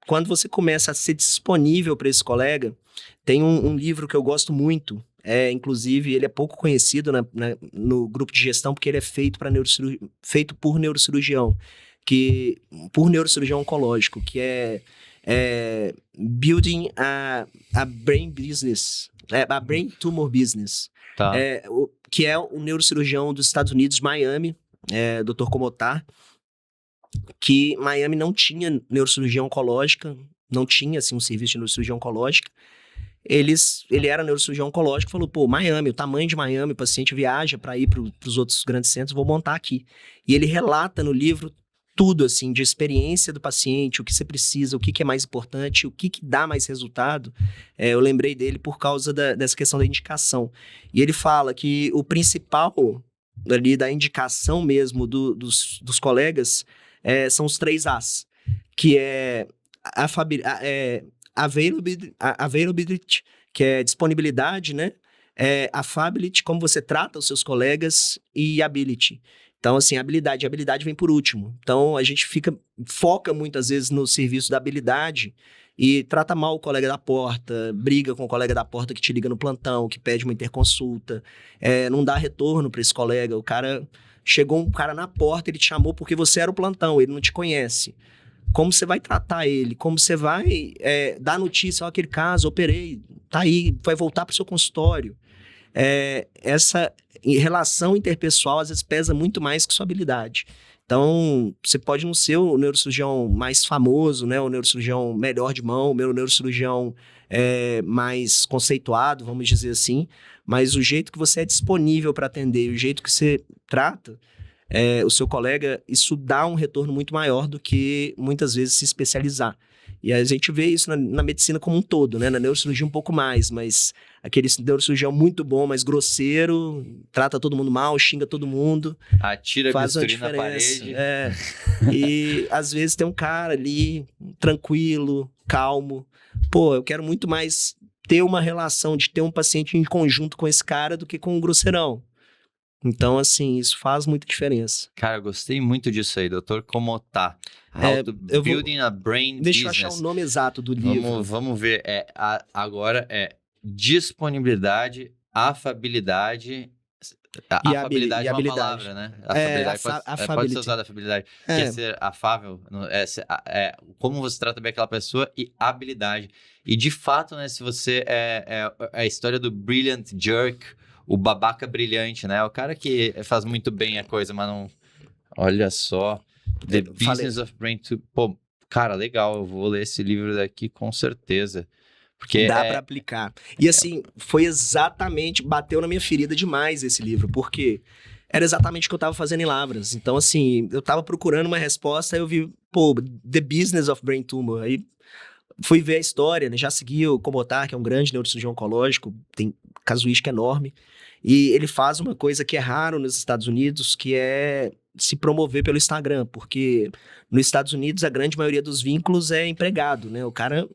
quando você começa a ser disponível para esse colega, tem um livro que eu gosto muito. Inclusive, ele é pouco conhecido no grupo de gestão, porque ele é feito por neurocirurgião, por neurocirurgião oncológico, que é Building a Brain Business, a Brain Tumor Business, Tá. que é o neurocirurgião dos Estados Unidos, Miami, Dr. Komotar, que Miami não tinha neurocirurgia oncológica, não tinha assim, um serviço de neurocirurgia oncológica. Ele era neurocirurgião oncológico, falou, pô, Miami, o tamanho de Miami, o paciente viaja para ir para os outros grandes centros, vou montar aqui. E ele relata no livro tudo, assim, de experiência do paciente, o que você precisa, o que é mais importante, o que dá mais resultado. Eu lembrei dele por causa dessa questão da indicação. E ele fala que o principal ali da indicação mesmo dos colegas são os 3 As, que é availability, que é disponibilidade, né? Affability, como você trata os seus colegas, e ability. Então, assim, habilidade vem por último. Então, a gente foca muitas vezes no serviço da habilidade e trata mal o colega da porta, briga com o colega da porta que te liga no plantão, que pede uma interconsulta, não dá retorno para esse colega. Chegou um cara na porta, ele te chamou porque você era o plantão, ele não te conhece. Como você vai tratar ele? Como você vai dar notícia, aquele caso, operei, tá aí, vai voltar para o seu consultório. Essa relação interpessoal às vezes pesa muito mais que sua habilidade. Então, você pode não ser o neurocirurgião mais famoso, né? O neurocirurgião melhor de mão, o neurocirurgião mais conceituado, vamos dizer assim, mas o jeito que você é disponível para atender, o jeito que você trata o seu colega, isso dá um retorno muito maior do que muitas vezes se especializar. E a gente vê isso na medicina como um todo, né? Na neurocirurgia um pouco mais, mas aquele neurocirurgião muito bom, mas grosseiro, trata todo mundo mal, xinga todo mundo. Atira bisturi na parede. E às vezes tem um cara ali, tranquilo, calmo. Pô, eu quero muito mais ter uma relação de ter um paciente em conjunto com esse cara do que com um grosseirão. Então, assim, isso faz muita diferença. Cara, eu gostei muito disso aí, Dr. Komotar. Building a Brain Business. Deixa eu achar o nome exato do livro. Vamos ver. Agora disponibilidade, afabilidade. Afabilidade é uma palavra, né? Afabilidade pode ser usada afabilidade. Quer ser afável, como você trata bem aquela pessoa, e habilidade. E de fato, né, se você a história do Brilliant Jerk, o babaca brilhante, né? O cara que faz muito bem a coisa, mas não... Olha só. The Business of Brain... Pô, cara, legal. Eu vou ler esse livro daqui com certeza. Porque dá pra aplicar. E assim, foi exatamente... Bateu na minha ferida demais esse livro, porque era exatamente o que eu tava fazendo em Lavras. Então, assim, eu tava procurando uma resposta, aí eu vi, The Business of Brain Tumor. Aí fui ver a história, né? Já segui o Komotar, que é um grande neurocirurgião oncológico, tem casuística enorme. E ele faz uma coisa que é raro nos Estados Unidos, que é se promover pelo Instagram, porque nos Estados Unidos a grande maioria dos vínculos é empregado, né? O cara,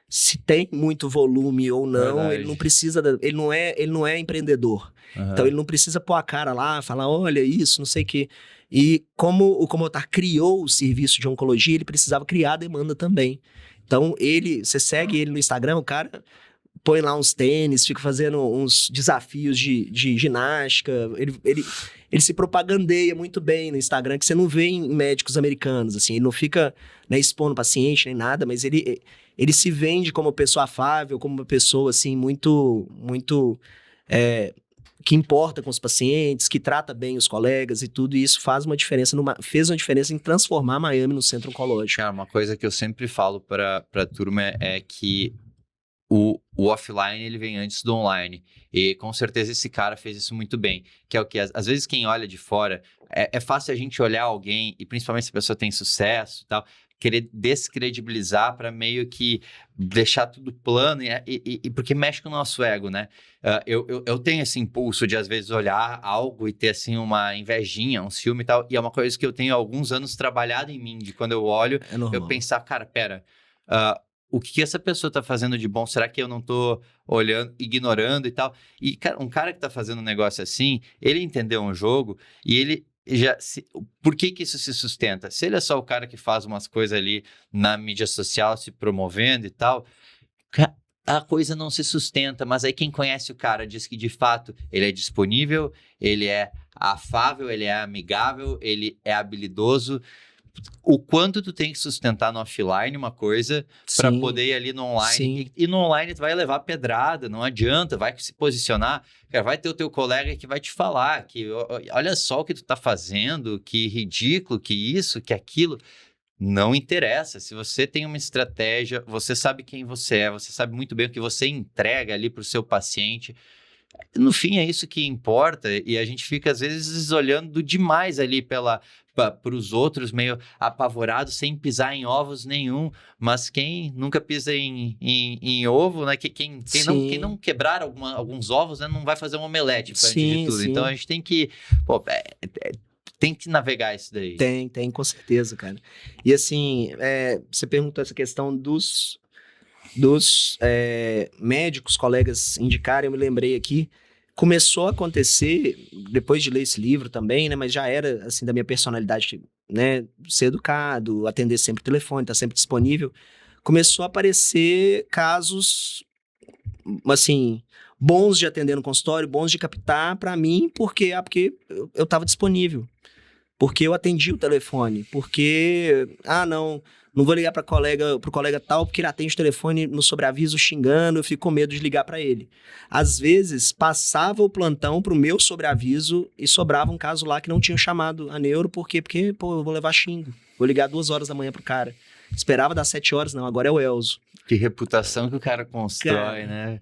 se tem muito volume ou não, verdade, ele não precisa, ele não é empreendedor. Uhum. Então ele não precisa pôr a cara lá, falar, olha isso, não sei o quê. E como o Komotar criou o serviço de oncologia, ele precisava criar a demanda também. Então você segue ele no Instagram, o cara põe lá uns tênis, fica fazendo uns desafios de ginástica. Ele se propagandeia muito bem no Instagram, que você não vê em médicos americanos, assim. Ele não fica, né, expondo paciente nem nada, mas ele se vende como uma pessoa afável, como uma pessoa, assim, muito que importa com os pacientes, que trata bem os colegas e tudo, e isso faz uma diferença, fez uma diferença em transformar Miami no centro oncológico. Cara, uma coisa que eu sempre falo para a turma é que o offline, ele vem antes do online. E com certeza esse cara fez isso muito bem. Que é o que, às vezes, quem olha de fora, é fácil a gente olhar alguém, e principalmente se a pessoa tem sucesso e tal, querer descredibilizar para meio que deixar tudo plano, e porque mexe com o nosso ego, né? Eu tenho esse impulso de, às vezes, olhar algo e ter, assim, uma invejinha, um ciúme e tal, e é uma coisa que eu tenho há alguns anos trabalhado em mim, de quando eu olho, eu pensar, cara, pera... o que essa pessoa tá fazendo de bom? Será que eu não tô olhando, ignorando e tal? E, cara, um cara que tá fazendo um negócio assim, ele entendeu um jogo e ele por que isso se sustenta? Se ele é só o cara que faz umas coisas ali na mídia social, se promovendo e tal, a coisa não se sustenta. Mas aí quem conhece o cara diz que, de fato, ele é disponível, ele é afável, ele é amigável, ele é habilidoso. O quanto tu tem que sustentar no offline uma coisa para Sim, poder ir ali no online. sim. E no online tu vai levar pedrada, não adianta, vai se posicionar. Cara, vai ter o teu colega que vai te falar que olha só o que tu tá fazendo, que ridículo, que isso, que aquilo. Não interessa. Se você tem uma estratégia, você sabe quem você é, você sabe muito bem o que você entrega ali para o seu paciente. No fim, é isso que importa, e a gente fica, às vezes, olhando demais ali para os outros, meio apavorado, sem pisar em ovos nenhum. Mas quem nunca pisa em ovo, né? Quem não quebrar alguns ovos, né, não vai fazer um omelete antes de tudo. Sim. Então, a gente tem que, tem que navegar isso daí. Tem, com certeza, cara. E assim, você perguntou essa questão dos médicos, colegas indicarem, eu me lembrei aqui, começou a acontecer, depois de ler esse livro também, né, mas já era, assim, da minha personalidade, né, ser educado, atender sempre o telefone, estar sempre disponível, começou a aparecer casos, assim, bons de atender no consultório, bons de captar para mim, porque eu estava disponível, porque eu atendi o telefone, porque, não vou ligar pro colega tal, porque ele atende o telefone no sobreaviso xingando, eu fico com medo de ligar para ele. Às vezes, passava o plantão pro meu sobreaviso e sobrava um caso lá que não tinha chamado a neuro, porque pô, eu vou levar xingo. Vou ligar 2 horas da manhã pro cara. Esperava das 7 horas, não, agora é o Elzo. Que reputação que o cara constrói, Cara, né?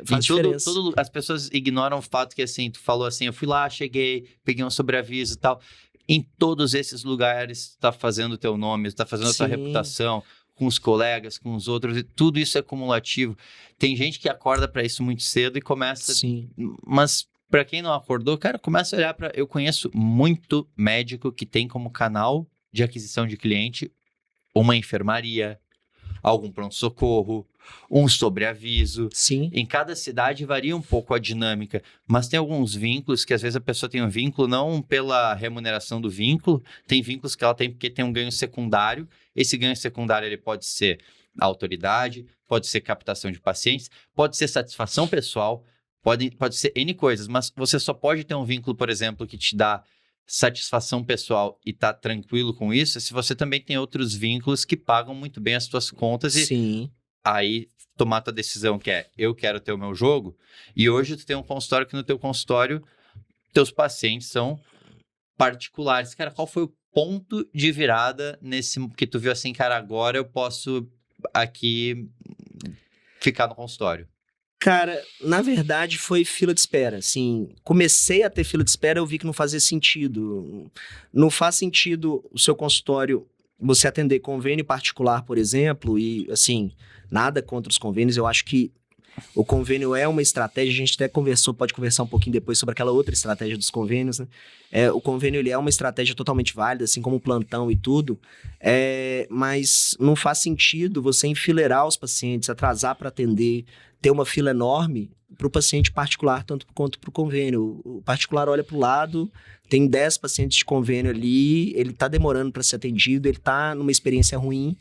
Faz diferença. As pessoas ignoram o fato que, assim, tu falou assim, eu fui lá, cheguei, peguei um sobreaviso e tal. Em todos esses lugares, tu tá fazendo o teu nome, tu tá fazendo a tua Sim. reputação, com os colegas, com os outros, e tudo isso é cumulativo. Tem gente que acorda para isso muito cedo e começa... Sim. Mas para quem não acordou, cara, começa a olhar para... Eu conheço muito médico que tem como canal de aquisição de cliente uma enfermaria, algum pronto-socorro, um sobreaviso. Sim. Em cada cidade varia um pouco a dinâmica, mas tem alguns vínculos que às vezes a pessoa tem um vínculo não pela remuneração do vínculo, tem vínculos que ela tem porque tem um ganho secundário. Esse ganho secundário ele pode ser autoridade, pode ser captação de pacientes, pode ser satisfação pessoal, pode ser N coisas, mas você só pode ter um vínculo, por exemplo, que te dá satisfação pessoal e tá tranquilo com isso, se você também tem outros vínculos que pagam muito bem as tuas contas e Sim. aí tomar a tua decisão que é, eu quero ter o meu jogo, e hoje tu tem um consultório que no teu consultório teus pacientes são particulares. Cara, qual foi o ponto de virada nesse que tu viu assim, cara, agora eu posso aqui ficar no consultório? Cara, na verdade foi fila de espera, assim, comecei a ter fila de espera, eu vi que não fazia sentido. Não faz sentido o seu consultório, você atender convênio particular, por exemplo, e, assim, nada contra os convênios, eu acho que o convênio é uma estratégia, a gente até pode conversar um pouquinho depois sobre aquela outra estratégia dos convênios, né? O convênio, ele é uma estratégia totalmente válida, assim como o plantão e tudo, mas não faz sentido você enfileirar os pacientes, atrasar para atender, ter uma fila enorme para o paciente particular, tanto quanto para o convênio. O particular olha para o lado, tem 10 pacientes de convênio ali, ele está demorando para ser atendido, ele está numa experiência ruim,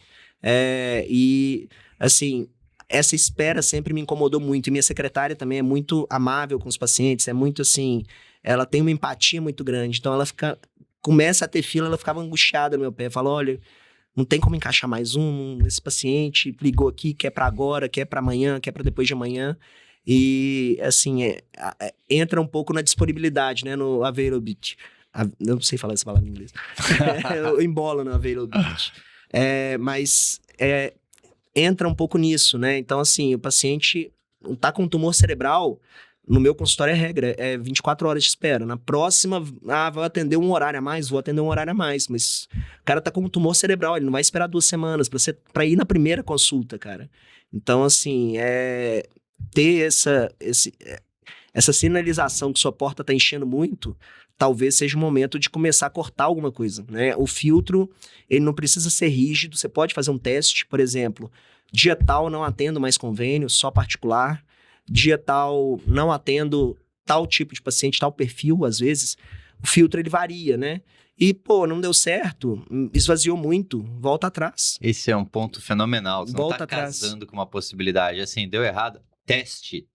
e, assim, essa espera sempre me incomodou muito. E minha secretária também é muito amável com os pacientes, é muito assim, ela tem uma empatia muito grande. Então ela começa a ter fila, ela ficava angustiada no meu pé, fala, olha, não tem como encaixar mais esse paciente ligou aqui, quer para agora, quer para amanhã, quer para depois de amanhã. E assim, entra um pouco na disponibilidade, né, no availability. Eu não sei falar essa palavra em inglês. Eu embolo no availability. Mas entra um pouco nisso, né? Então, assim, o paciente tá com tumor cerebral, no meu consultório é regra, 24 horas de espera. Na próxima, vou atender um horário a mais, mas o cara tá com um tumor cerebral, ele não vai esperar 2 semanas pra ir na primeira consulta, cara. Então, assim, ter essa sinalização que sua porta tá enchendo muito, talvez seja o momento de começar a cortar alguma coisa, né? O filtro, ele não precisa ser rígido, você pode fazer um teste, por exemplo, Dia tal não atendo mais convênio, só particular. Dia tal não atendo tal tipo de paciente, tal perfil, às vezes. O filtro, ele varia, né? E, pô, não deu certo, esvaziou muito, volta atrás. Esse é um ponto fenomenal. Você não Volta tá atrás. casando com uma possibilidade. Assim, deu errado. Teste.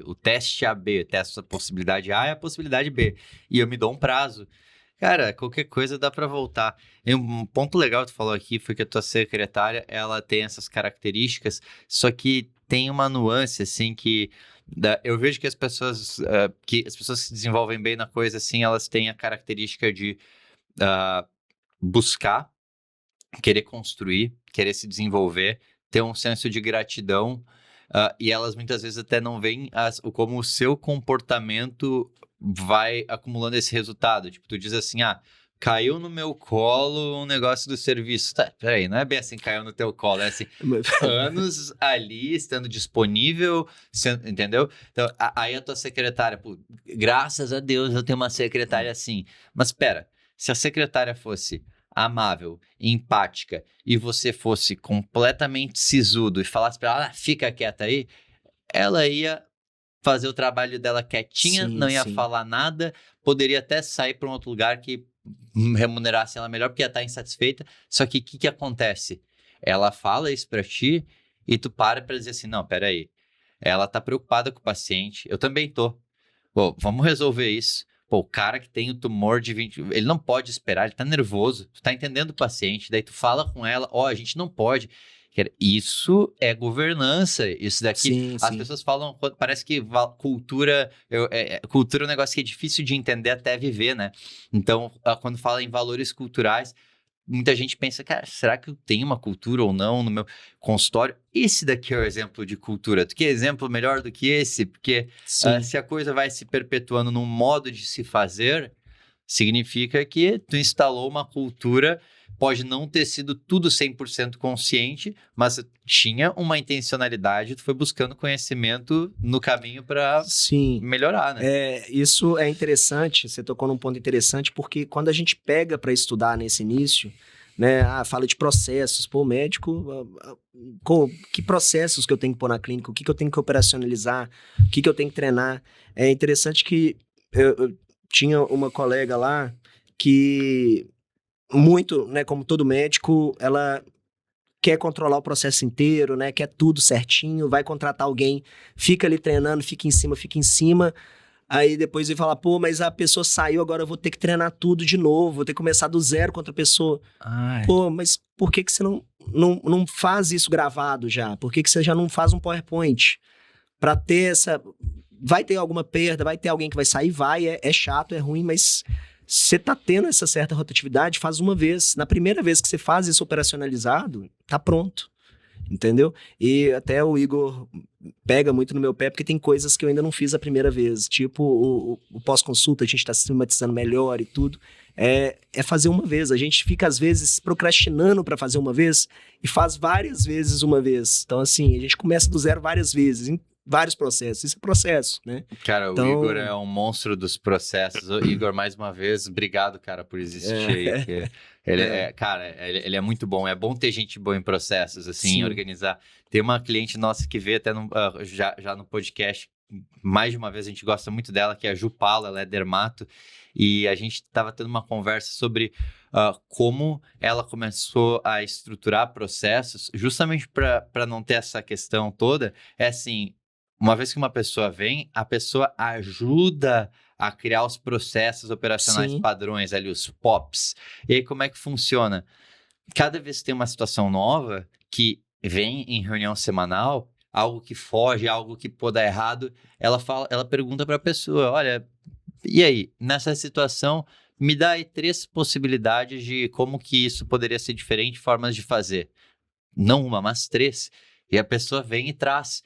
O teste AB. Testa a possibilidade A e a possibilidade B. E eu me dou um prazo. Cara, qualquer coisa dá pra voltar. E um ponto legal que tu falou aqui foi que a tua secretária, ela tem essas características, só que tem uma nuance, assim, que eu vejo que as pessoas que se desenvolvem bem na coisa, assim, elas têm a característica de buscar, querer construir, querer se desenvolver, ter um senso de gratidão, e elas muitas vezes até não veem como o seu comportamento vai acumulando esse resultado. Tipo, tu diz assim, caiu no meu colo um negócio do serviço. Tá, peraí, não é bem assim, caiu no teu colo, é assim, anos ali, estando disponível, entendeu? Então, aí a tua secretária, pô, graças a Deus eu tenho uma secretária assim. Mas espera, se a secretária fosse amável, empática, e você fosse completamente sisudo e falasse pra ela, fica quieta aí, ela ia fazer o trabalho dela quietinha, Sim, não ia sim. falar nada, poderia até sair para um outro lugar que remunerasse ela melhor, porque ia estar insatisfeita. Só que o que acontece? Ela fala isso para ti e tu para dizer assim, não, peraí, ela tá preocupada com o paciente, eu também tô. Pô, vamos resolver isso. Pô, o cara que tem o tumor de 20... Ele não pode esperar, ele tá nervoso. Tu tá entendendo o paciente, daí tu fala com ela, a gente não pode. Isso é governança. Isso daqui... Sim, As sim. pessoas falam... Parece que cultura... cultura é um negócio que é difícil de entender até viver, né? Então, quando fala em valores culturais, muita gente pensa, cara, será que eu tenho uma cultura ou não no meu consultório? Esse daqui é o exemplo de cultura. Tu quer exemplo melhor do que esse? Porque se a coisa vai se perpetuando num modo de se fazer, significa que tu instalou uma cultura, pode não ter sido tudo 100% consciente, mas tinha uma intencionalidade, tu foi buscando conhecimento no caminho para melhorar, né? Isso é interessante, você tocou num ponto interessante, porque quando a gente pega para estudar nesse início, né, fala de processos, pô, médico, que processos que eu tenho que pôr na clínica, o que eu tenho que operacionalizar, o que eu tenho que treinar. É interessante que eu tinha uma colega lá que, muito, né, como todo médico, ela quer controlar o processo inteiro, né, quer tudo certinho, vai contratar alguém, fica ali treinando, fica em cima, aí depois ele fala, pô, mas a pessoa saiu, agora eu vou ter que treinar tudo de novo, vou ter que começar do zero com outra pessoa. Pô, mas por que você não faz isso gravado já? Por que você já não faz um PowerPoint? Pra ter essa... Vai ter alguma perda, vai ter alguém que vai sair, é chato, é ruim, mas você tá tendo essa certa rotatividade, faz uma vez. Na primeira vez que você faz isso operacionalizado, tá pronto. Entendeu? E até o Igor pega muito no meu pé, porque tem coisas que eu ainda não fiz a primeira vez. Tipo, o pós-consulta, a gente tá sistematizando melhor e tudo. É fazer uma vez. A gente fica, às vezes, procrastinando para fazer uma vez e faz várias vezes uma vez. Então, assim, a gente começa do zero várias vezes, em vários processos. Isso é processo, né? Cara, o Igor é um monstro dos processos. O Igor, mais uma vez, obrigado, cara, por existir aí. Ele é muito bom. É bom ter gente boa em processos, assim, organizar. Tem uma cliente nossa que veio até já no podcast, mais de uma vez, a gente gosta muito dela, que é a Ju Paula, ela é dermato, e a gente estava tendo uma conversa sobre como ela começou a estruturar processos, justamente para não ter essa questão toda. É assim, uma vez que uma pessoa vem, a pessoa ajuda a criar os processos operacionais padrões ali, os POPs. E aí, como é que funciona? Cada vez que tem uma situação nova que vem em reunião semanal, algo que foge, algo que pode dar errado, ela pergunta para a pessoa, olha, e aí, nessa situação, me dá aí 3 possibilidades de como que isso poderia ser diferente, formas de fazer. Não uma, mas 3. E a pessoa vem e traz.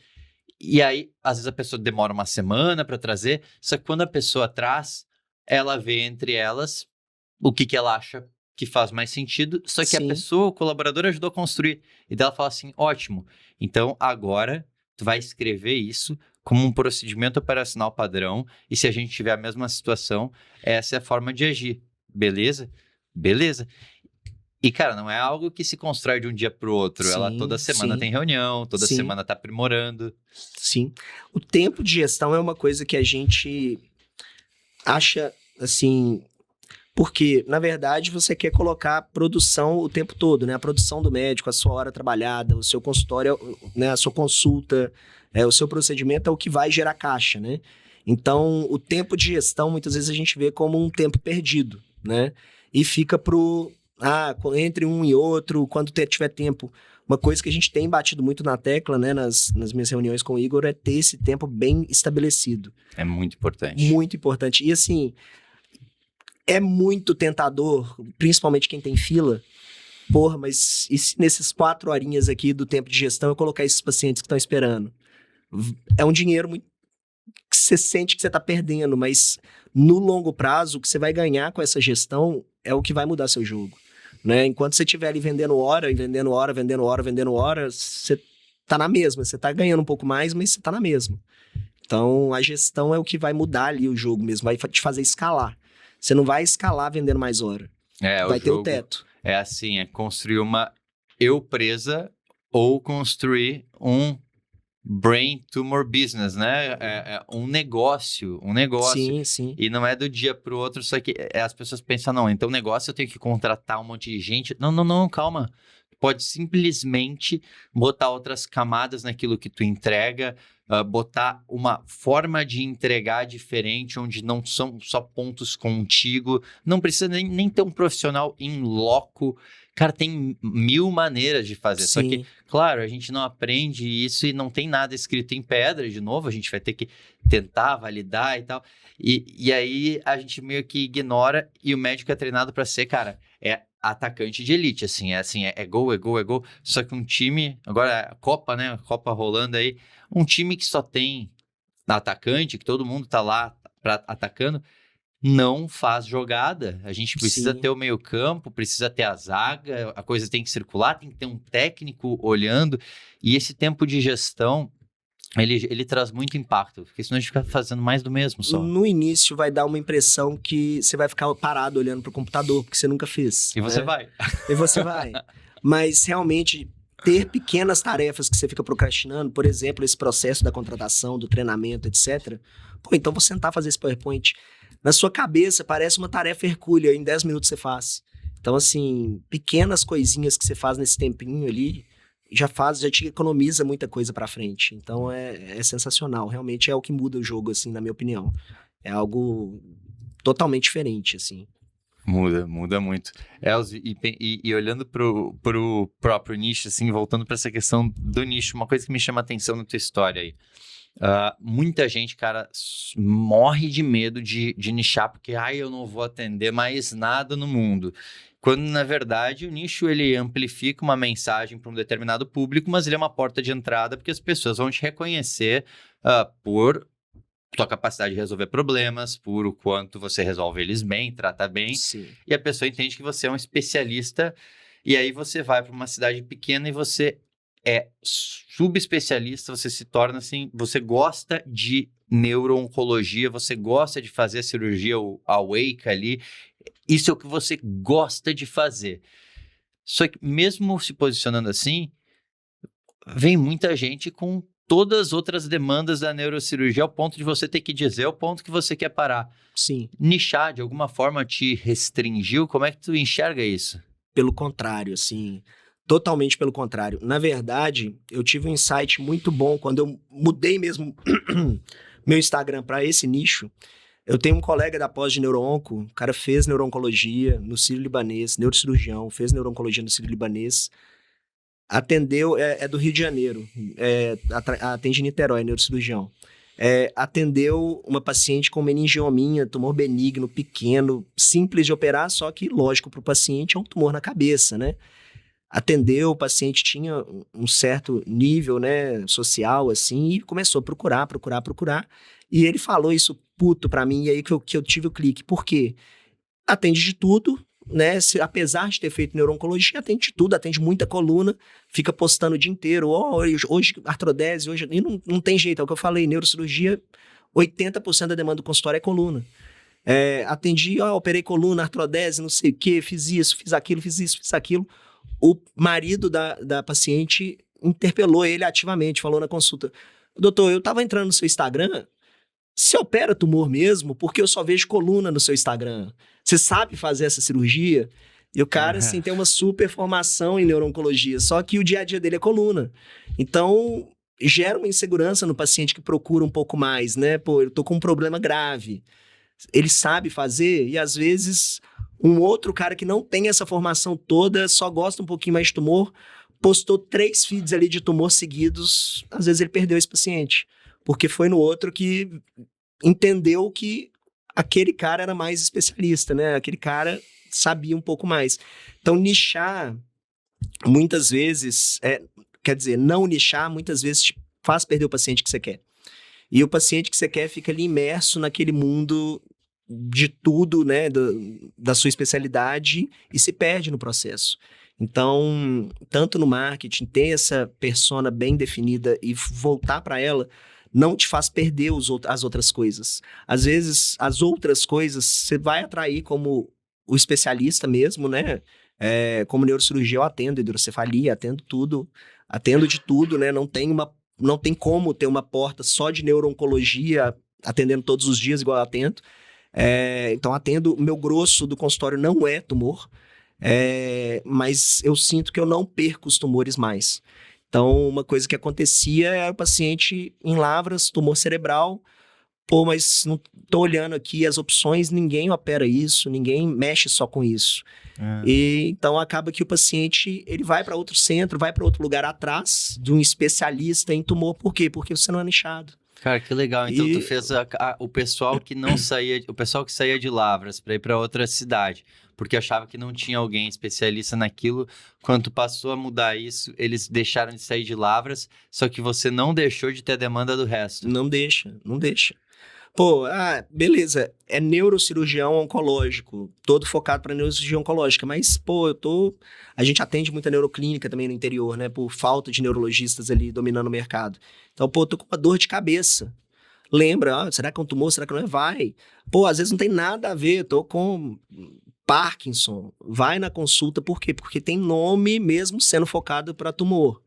E aí, às vezes a pessoa demora uma semana para trazer, só que quando a pessoa traz, ela vê entre elas o que ela acha que faz mais sentido, só que a pessoa, o colaborador, ajudou a construir. E daí ela fala assim, ótimo, então agora tu vai escrever isso como um procedimento operacional padrão, e se a gente tiver a mesma situação, essa é a forma de agir. Beleza? Beleza. E, cara, não é algo que se constrói de um dia pro outro. Ela Sim, toda semana sim, tem reunião, toda sim. semana tá aprimorando. Sim. O tempo de gestão é uma coisa que a gente acha, assim, porque, na verdade, você quer colocar a produção o tempo todo, né? A produção do médico, a sua hora trabalhada, o seu consultório, né? A sua consulta, o seu procedimento é o que vai gerar caixa, né? Então, o tempo de gestão, muitas vezes a gente vê como um tempo perdido, né? E fica entre um e outro, quando tiver tempo. Uma coisa que a gente tem batido muito na tecla, né, nas minhas reuniões com o Igor, é ter esse tempo bem estabelecido. É muito importante. Muito importante. E assim, é muito tentador, principalmente quem tem fila. Porra, mas e se nesses 4 horinhas aqui do tempo de gestão eu colocar esses pacientes que estão esperando? É um dinheiro muito que você sente que você está perdendo, mas no longo prazo, o que você vai ganhar com essa gestão é o que vai mudar seu jogo. Né? Enquanto você estiver ali vendendo hora, você tá na mesma. Você tá ganhando um pouco mais, mas você tá na mesma. Então, a gestão é o que vai mudar ali o jogo mesmo, vai te fazer escalar. Você não vai escalar vendendo mais hora. Vai ter o teto. É assim, é construir uma eu presa ou construir um brain tumor business, né? É um negócio. Sim, sim. E não é do dia pro outro, só que as pessoas pensam, não, então negócio eu tenho que contratar um monte de gente. Não, calma. Pode simplesmente botar outras camadas naquilo que tu entrega, botar uma forma de entregar diferente, onde não são só pontos contigo. Não precisa nem ter um profissional in loco. Cara, tem 1000 maneiras de fazer. Sim. Só que, claro, a gente não aprende isso e não tem nada escrito em pedra. De novo, a gente vai ter que tentar validar e tal. E aí a gente meio que ignora e o médico é treinado para ser, cara, atacante de elite, é gol. Só que um time, agora a Copa, né? A Copa rolando aí, um time que só tem atacante, que todo mundo tá lá atacando, não faz jogada. A gente precisa ter o meio-campo, precisa ter a zaga, a coisa tem que circular, tem que ter um técnico olhando. E esse tempo de gestão, ele traz muito impacto, porque senão a gente fica fazendo mais do mesmo só. No início vai dar uma impressão que você vai ficar parado olhando pro computador, porque você nunca fez. E você vai. E você vai. Mas realmente ter pequenas tarefas que você fica procrastinando, por exemplo, esse processo da contratação, do treinamento, etc. Pô, então vou sentar fazer esse PowerPoint. Na sua cabeça parece uma tarefa hercúlea, em 10 minutos você faz. Então, assim, pequenas coisinhas que você faz nesse tempinho ali, já te economiza muita coisa pra frente. Então é sensacional. Realmente é o que muda o jogo, assim, na minha opinião. É algo totalmente diferente, assim. Muda muito. Elzi, e olhando pro próprio nicho, assim, voltando para essa questão do nicho, uma coisa que me chama a atenção na tua história aí. Muita gente, cara, morre de medo de nichar, porque eu não vou atender mais nada no mundo. Quando, na verdade, o nicho ele amplifica uma mensagem para um determinado público, mas ele é uma porta de entrada, porque as pessoas vão te reconhecer por tua capacidade de resolver problemas, por o quanto você resolve eles bem, trata bem. Sim. E a pessoa entende que você é um especialista, e aí você vai para uma cidade pequena e você é subespecialista, você se torna assim, você gosta de neuro-oncologia, você gosta de fazer a cirurgia, a wake ali, isso é o que você gosta de fazer. Só que mesmo se posicionando assim, vem muita gente com todas as outras demandas da neurocirurgia ao ponto de você ter que dizer o ponto que você quer parar. Sim. Nichar, de alguma forma, te restringiu? Como é que tu enxerga isso? Pelo contrário, assim, totalmente pelo contrário. Na verdade, eu tive um insight muito bom quando eu mudei mesmo meu Instagram para esse nicho. Eu tenho um colega da pós de neuro-onco, o cara fez neuro-oncologia no Sírio-Libanês, neurocirurgião, fez neuro-oncologia no Sírio-Libanês, atendeu, é do Rio de Janeiro, atende em Niterói, neurocirurgião. Atendeu uma paciente com meningiominha, tumor benigno, pequeno, simples de operar, só que, lógico, para o paciente é um tumor na cabeça, né? Atendeu, o paciente tinha um certo nível, né, social, assim, e começou a procurar. E ele falou isso puto pra mim, e aí que eu tive o clique. Por quê? Atende de tudo, né? Apesar de ter feito neuro-oncologia, atende de tudo, atende muita coluna, fica postando o dia inteiro. Hoje artrodese, e não tem jeito, é o que eu falei, neurocirurgia, 80% da demanda do consultório é coluna. Atendi, operei coluna, artrodese, não sei o quê, fiz isso, fiz aquilo, fiz isso, fiz aquilo. O marido da paciente interpelou ele ativamente, falou na consulta: doutor, eu estava entrando no seu Instagram, você opera tumor mesmo? Porque eu só vejo coluna no seu Instagram. Você sabe fazer essa cirurgia? E o cara, assim, tem uma super formação em neuro-oncologia, só que o dia a dia dele é coluna. Então, gera uma insegurança no paciente que procura um pouco mais, né? Pô, eu tô com um problema grave. Ele sabe fazer e, às vezes, um outro cara que não tem essa formação toda, só gosta um pouquinho mais de tumor, postou 3 feeds ali de tumor seguidos, às vezes ele perdeu esse paciente. Porque foi no outro que entendeu que aquele cara era mais especialista, né? Aquele cara sabia um pouco mais. Então, nichar, muitas vezes, quer dizer, não nichar, muitas vezes te faz perder o paciente que você quer. E o paciente que você quer fica ali imerso naquele mundo de tudo, né, da sua especialidade e se perde no processo. Então, tanto no marketing, ter essa persona bem definida e voltar para ela não te faz perder as outras coisas. Às vezes, as outras coisas você vai atrair como o especialista mesmo, né? Como neurocirurgião, eu atendo hidrocefalia, atendo de tudo, né? Não tem como ter uma porta só de neuro-oncologia atendendo todos os dias, igual eu atendo. Então, atendo, o meu grosso do consultório não é tumor, mas eu sinto que eu não perco os tumores mais. Então, uma coisa que acontecia era o paciente em Lavras, tumor cerebral, pô, mas não tô olhando aqui as opções, ninguém opera isso, ninguém mexe só com isso. E então acaba que o paciente, ele vai para outro centro, vai para outro lugar atrás de um especialista em tumor. Por quê? Porque você não é nichado. Cara, que legal. Então tu fez o pessoal que não saía, o pessoal que saía de Lavras para ir para outra cidade, porque achava que não tinha alguém especialista naquilo. Quando tu passou a mudar isso, eles deixaram de sair de Lavras, só que você não deixou de ter a demanda do resto. Não deixa. Pô, beleza, é neurocirurgião oncológico, todo focado para neurocirurgia oncológica, mas, pô, a gente atende muita neuroclínica também no interior, né, por falta de neurologistas ali dominando o mercado. Então, pô, tô com uma dor de cabeça. Lembra, será que é um tumor, será que não é? Vai. Pô, às vezes não tem nada a ver, tô com Parkinson. Vai na consulta, por quê? Porque tem nome mesmo sendo focado para tumor.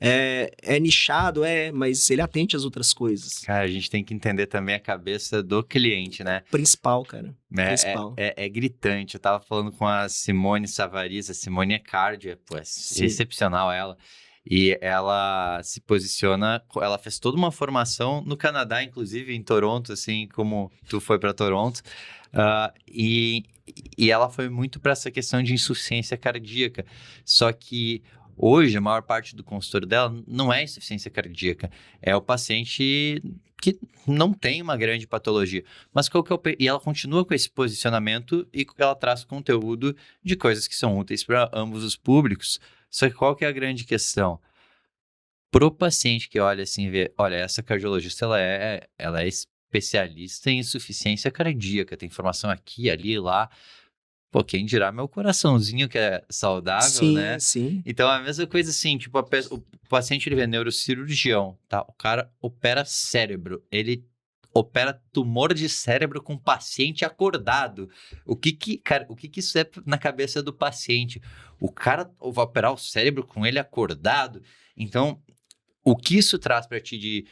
É nichado, mas ele atende as outras coisas. Cara, a gente tem que entender também a cabeça do cliente, né? Principal, cara. Principal. É gritante. Eu tava falando com a Simone Savariz, a Simone é cardia, pô, é excepcional ela. E ela se posiciona, ela fez toda uma formação no Canadá, inclusive em Toronto, assim como tu foi para Toronto. E ela foi muito para essa questão de insuficiência cardíaca. Só que hoje, a maior parte do consultório dela não é insuficiência cardíaca. É o paciente que não tem uma grande patologia. Mas e ela continua com esse posicionamento e ela traz conteúdo de coisas que são úteis para ambos os públicos. Só que qual que é a grande questão? Pro paciente que olha assim e vê, olha, essa cardiologista, ela é especialista em insuficiência cardíaca, tem informação aqui, ali, lá. Pô, quem dirá meu coraçãozinho que é saudável, sim, né? Sim. Então, a mesma coisa assim, tipo, o paciente, ele vê neurocirurgião, tá? O cara opera cérebro, ele opera tumor de cérebro com paciente acordado. Cara, o que isso é na cabeça do paciente? O cara vai operar o cérebro com ele acordado? Então, o que isso traz para ti de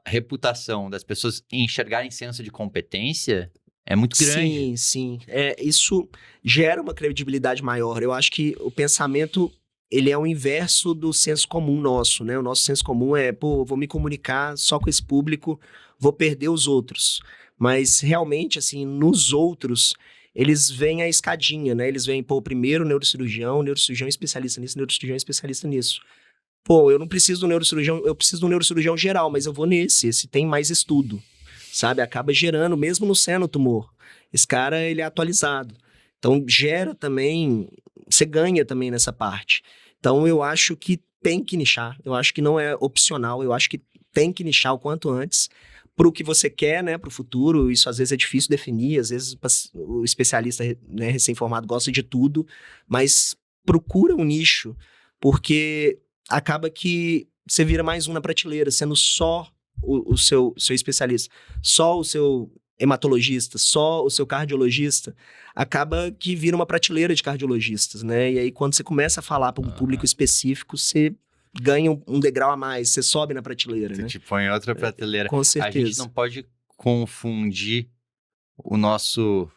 reputação das pessoas enxergarem senso de competência é muito grande. Sim. Isso gera uma credibilidade maior. Eu acho que o pensamento, ele é o inverso do senso comum nosso, né? O nosso senso comum é, pô, vou me comunicar só com esse público, vou perder os outros. Mas realmente, assim, nos outros, eles veem a escadinha, né? Eles veem, pô, primeiro neurocirurgião especialista nisso, neurocirurgião especialista nisso. Pô, eu não preciso do neurocirurgião, eu preciso do neurocirurgião geral, mas eu vou esse tem mais estudo. Sabe, acaba gerando, mesmo no seno tumor. Esse cara, ele é atualizado. Então, gera também, você ganha também nessa parte. Então, eu acho que tem que nichar, eu acho que não é opcional, eu acho que tem que nichar o quanto antes para o que você quer, né, para o futuro. Isso às vezes é difícil definir, às vezes o especialista, né, recém-formado gosta de tudo, mas procura um nicho, porque acaba que você vira mais um na prateleira, sendo só o seu especialista, só o seu hematologista, só o seu cardiologista, acaba que vira uma prateleira de cardiologistas, né? E aí, quando você começa a falar para um público específico, você ganha um degrau a mais, você sobe na prateleira, Tu né? te põe em outra prateleira. Com A certeza. gente não pode confundir o nosso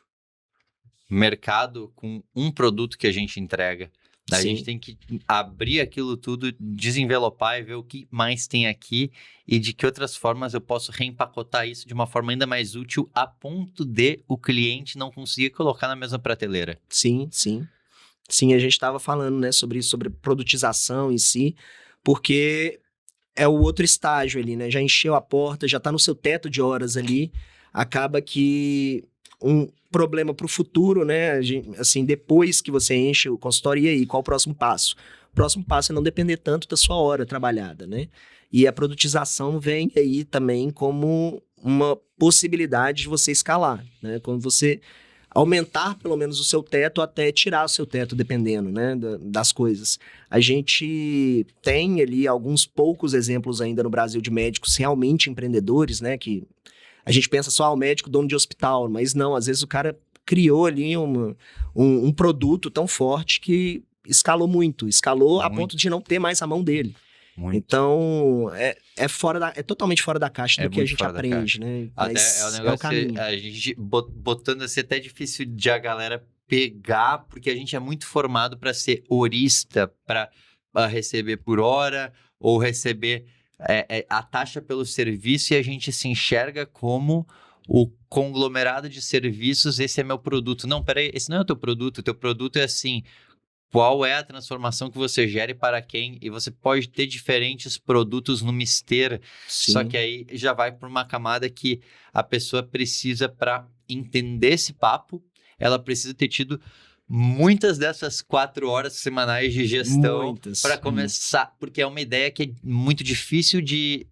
mercado com um produto que a gente entrega. A Sim. gente tem que abrir aquilo tudo, desenvelopar e ver o que mais tem aqui e de que outras formas eu posso reempacotar isso de uma forma ainda mais útil a ponto de o cliente não conseguir colocar na mesma prateleira. Sim, sim. Sim, a gente estava falando, né, sobre produtização em si, porque é o outro estágio ali, né? Já encheu a porta, já está no seu teto de horas ali, acaba que um problema para o futuro, né? Assim, depois que você enche o consultório, e aí, qual o próximo passo? O próximo passo é não depender tanto da sua hora trabalhada, né? E a produtização vem aí também como uma possibilidade de você escalar, né? Quando você aumentar pelo menos o seu teto até tirar o seu teto, dependendo, né, das coisas. A gente tem ali alguns poucos exemplos ainda no Brasil de médicos realmente empreendedores, né, que a gente pensa só o médico dono de hospital, mas não, às vezes o cara criou ali um produto tão forte que escalou a ponto de não ter mais a mão dele. Muito. Então, é totalmente fora da caixa do que a muito gente fora da aprende, caixa. né? Até Mas é um negócio caminho. a gente botando assim, até difícil de a galera pegar, porque a gente é muito formado para ser horista, para receber por hora ou receber a taxa pelo serviço, e a gente se enxerga como o conglomerado de serviços. Esse é meu produto. Não, peraí, esse não é o teu produto. O teu produto é assim: qual é a transformação que você gera e para quem? E você pode ter diferentes produtos numa esteira, só que aí já vai para uma camada que a pessoa precisa, para entender esse papo, ela precisa ter tido muitas dessas 4 horas semanais de gestão para começar, porque é uma ideia que é muito difícil de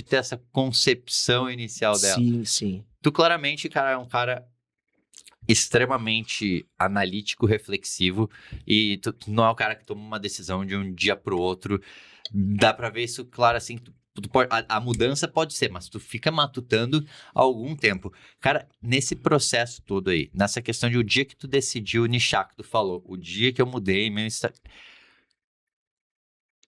ter essa concepção inicial dela. Sim, sim. Tu claramente, cara, é um cara extremamente analítico, reflexivo, e tu não é o cara que toma uma decisão de um dia pro outro. Dá pra ver isso claro, assim, a mudança pode ser, mas tu fica matutando há algum tempo. Cara, nesse processo todo aí, nessa questão de o dia que tu decidiu nichar, que tu falou, o dia que eu mudei meu Instagram,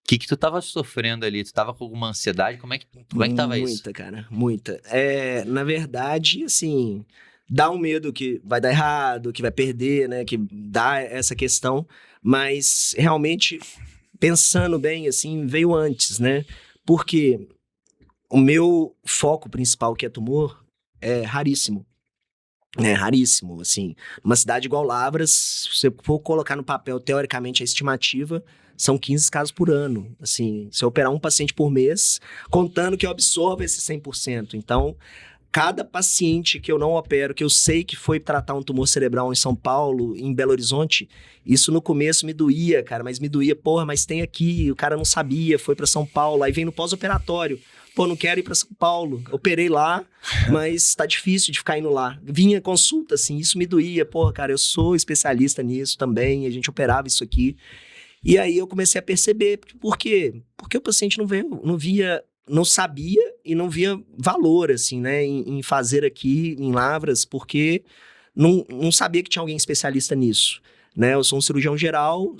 o que tu tava sofrendo ali? Tu tava com alguma ansiedade? Como é que tava isso? Muita, cara, muita. Na verdade, assim, dá um medo que vai dar errado, que vai perder, né, que dá essa questão, mas realmente, pensando bem, assim, veio antes, né, porque o meu foco principal, que é tumor, é raríssimo. É raríssimo, assim. Numa cidade igual Lavras, se você for colocar no papel, teoricamente, a estimativa são 15 casos por ano. Assim, se eu operar um paciente por mês, contando que eu absorva esse 100%. Então, cada paciente que eu não opero, que eu sei que foi tratar um tumor cerebral em São Paulo, em Belo Horizonte, isso no começo me doía, cara, mas me doía, porra, mas tem aqui, o cara não sabia, foi pra São Paulo, aí vem no pós-operatório. Pô, não quero ir pra São Paulo. Operei lá, mas tá difícil de ficar indo lá. Vinha consulta, assim, isso me doía. Porra, cara, eu sou especialista nisso também, a gente operava isso aqui. E aí eu comecei a perceber. Por quê? Porque o paciente não sabia e não via valor, assim, né, em fazer aqui em Lavras, porque não sabia que tinha alguém especialista nisso. Né, eu sou um cirurgião geral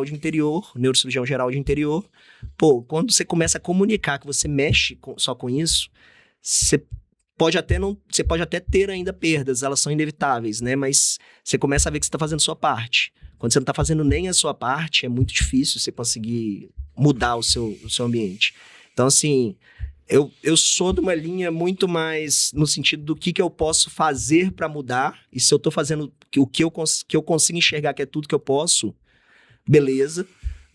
de interior, neurocirurgião geral de interior. Pô, quando você começa a comunicar que você mexe só com isso, você pode até ter ainda perdas, elas são inevitáveis, né? Mas você começa a ver que você está fazendo a sua parte. Quando você não está fazendo nem a sua parte, é muito difícil você conseguir mudar o seu ambiente. Então, assim, eu sou de uma linha muito mais no sentido do que eu posso fazer para mudar, e se eu tô fazendo o que eu consigo enxergar que é tudo que eu posso, beleza,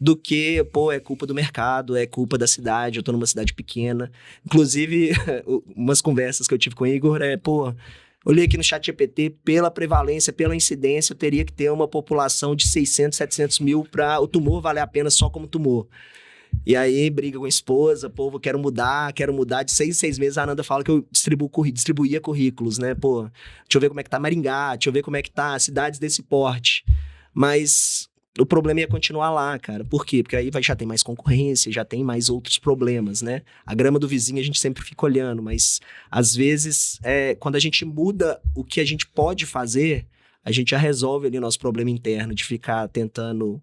do que, pô, é culpa do mercado, é culpa da cidade, eu tô numa cidade pequena. Inclusive, umas conversas que eu tive com o Igor olhei aqui no ChatGPT, pela prevalência, pela incidência, eu teria que ter uma população de 600, 700 mil para o tumor valer a pena só como tumor. E aí, briga com a esposa, pô, quero mudar, de 6 em 6 meses, a Ananda fala que eu distribuía currículos, né, pô, deixa eu ver como é que tá Maringá, deixa eu ver como é que tá cidades desse porte. Mas o problema ia continuar lá, cara. Por quê? Porque aí já tem mais concorrência, já tem mais outros problemas, né? A grama do vizinho a gente sempre fica olhando, mas às vezes, quando a gente muda o que a gente pode fazer, a gente já resolve ali o nosso problema interno de ficar tentando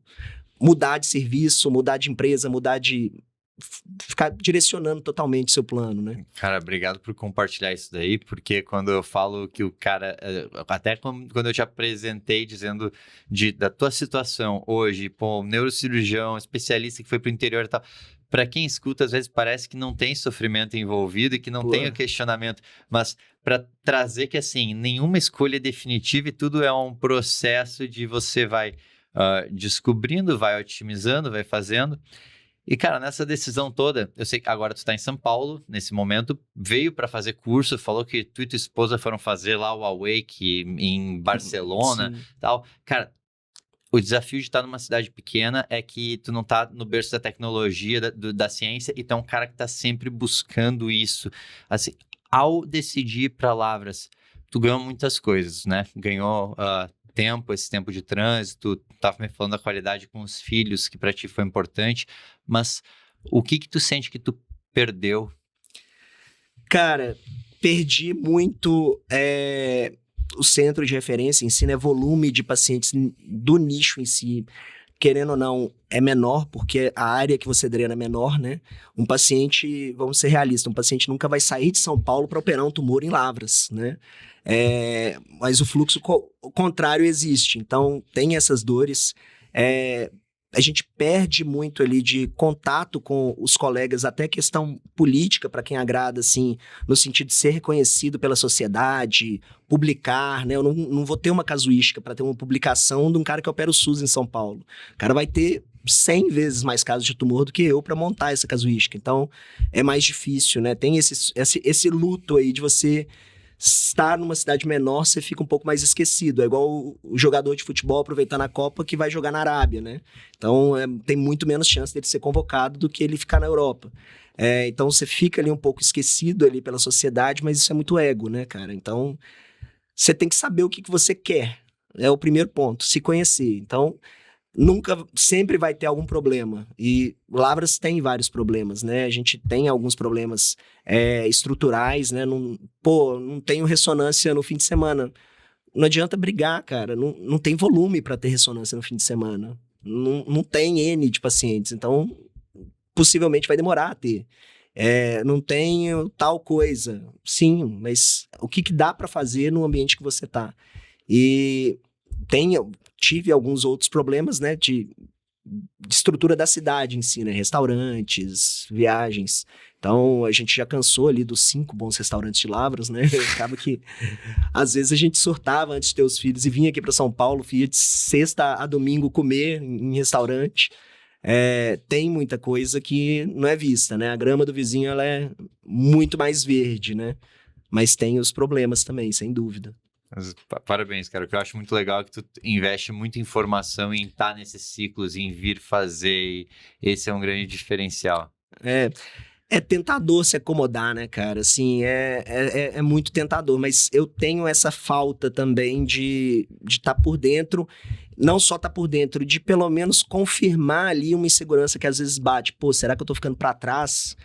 mudar de serviço, mudar de empresa, ficar direcionando totalmente seu plano, né? Cara, obrigado por compartilhar isso daí, porque quando eu falo que o cara, até quando eu te apresentei dizendo da tua situação hoje, pô, neurocirurgião, especialista que foi pro interior e tal, para quem escuta, às vezes parece que não tem sofrimento envolvido e que não tem o questionamento, mas para trazer que, assim, nenhuma escolha é definitiva e tudo é um processo de você vai descobrindo, vai otimizando, vai fazendo. E, cara, nessa decisão toda, eu sei que agora tu tá em São Paulo, nesse momento, veio para fazer curso, falou que tu e tua esposa foram fazer lá o Awake em Barcelona e tal. Cara, o desafio de estar numa cidade pequena é que tu não tá no berço da tecnologia, da ciência, e tu é um cara que tá sempre buscando isso. Assim, ao decidir para Lavras, tu ganhou muitas coisas, né? Ganhou esse tempo de trânsito, tava me falando da qualidade com os filhos, que para ti foi importante, mas o que tu sente que tu perdeu? Cara, perdi muito o centro de referência em si, né? Volume de pacientes do nicho em si, querendo ou não, é menor, porque a área que você drena é menor, né? Um paciente, vamos ser realistas, um paciente nunca vai sair de São Paulo para operar um tumor em Lavras, né? Mas o fluxo contrário existe, então tem essas dores. A gente perde muito ali de contato com os colegas, até questão política, para quem agrada, assim, no sentido de ser reconhecido pela sociedade, publicar, né? Eu não vou ter uma casuística para ter uma publicação de um cara que opera o SUS em São Paulo. O cara vai ter 100 vezes mais casos de tumor do que eu para montar essa casuística. Então, é mais difícil, né? Tem esse luto aí de você estar numa cidade menor, você fica um pouco mais esquecido. É igual o jogador de futebol aproveitando a Copa que vai jogar na Arábia, né? Então, tem muito menos chance dele ser convocado do que ele ficar na Europa. Então, você fica ali um pouco esquecido ali pela sociedade, mas isso é muito ego, né, cara? Então, você tem que saber o que você quer. É o primeiro ponto, se conhecer. Então, sempre vai ter algum problema. E Lavras tem vários problemas, né? A gente tem alguns problemas estruturais, né? Não tenho ressonância no fim de semana. Não adianta brigar, cara. Não tem volume para ter ressonância no fim de semana. Não tem N de pacientes. Então, possivelmente vai demorar a ter. Não tenho tal coisa. Sim, mas o que dá para fazer no ambiente que você tá? E tive alguns outros problemas, né, de estrutura da cidade em si, né, restaurantes, viagens. Então, a gente já cansou ali dos 5 bons restaurantes de Lavras, né, acaba que às vezes a gente surtava antes de ter os filhos e vinha aqui para São Paulo, ia de sexta a domingo comer em restaurante. Tem muita coisa que não é vista, né, a grama do vizinho ela é muito mais verde, né, mas tem os problemas também, sem dúvida. Parabéns, cara. O que eu acho muito legal é que tu investe muita informação em estar nesses ciclos, em vir fazer. E esse é um grande diferencial. É tentador se acomodar, né, cara? Assim, é muito tentador, mas eu tenho essa falta também de estar por dentro, não só estar por dentro, de pelo menos confirmar ali uma insegurança que às vezes bate. Pô, será que eu tô ficando pra trás?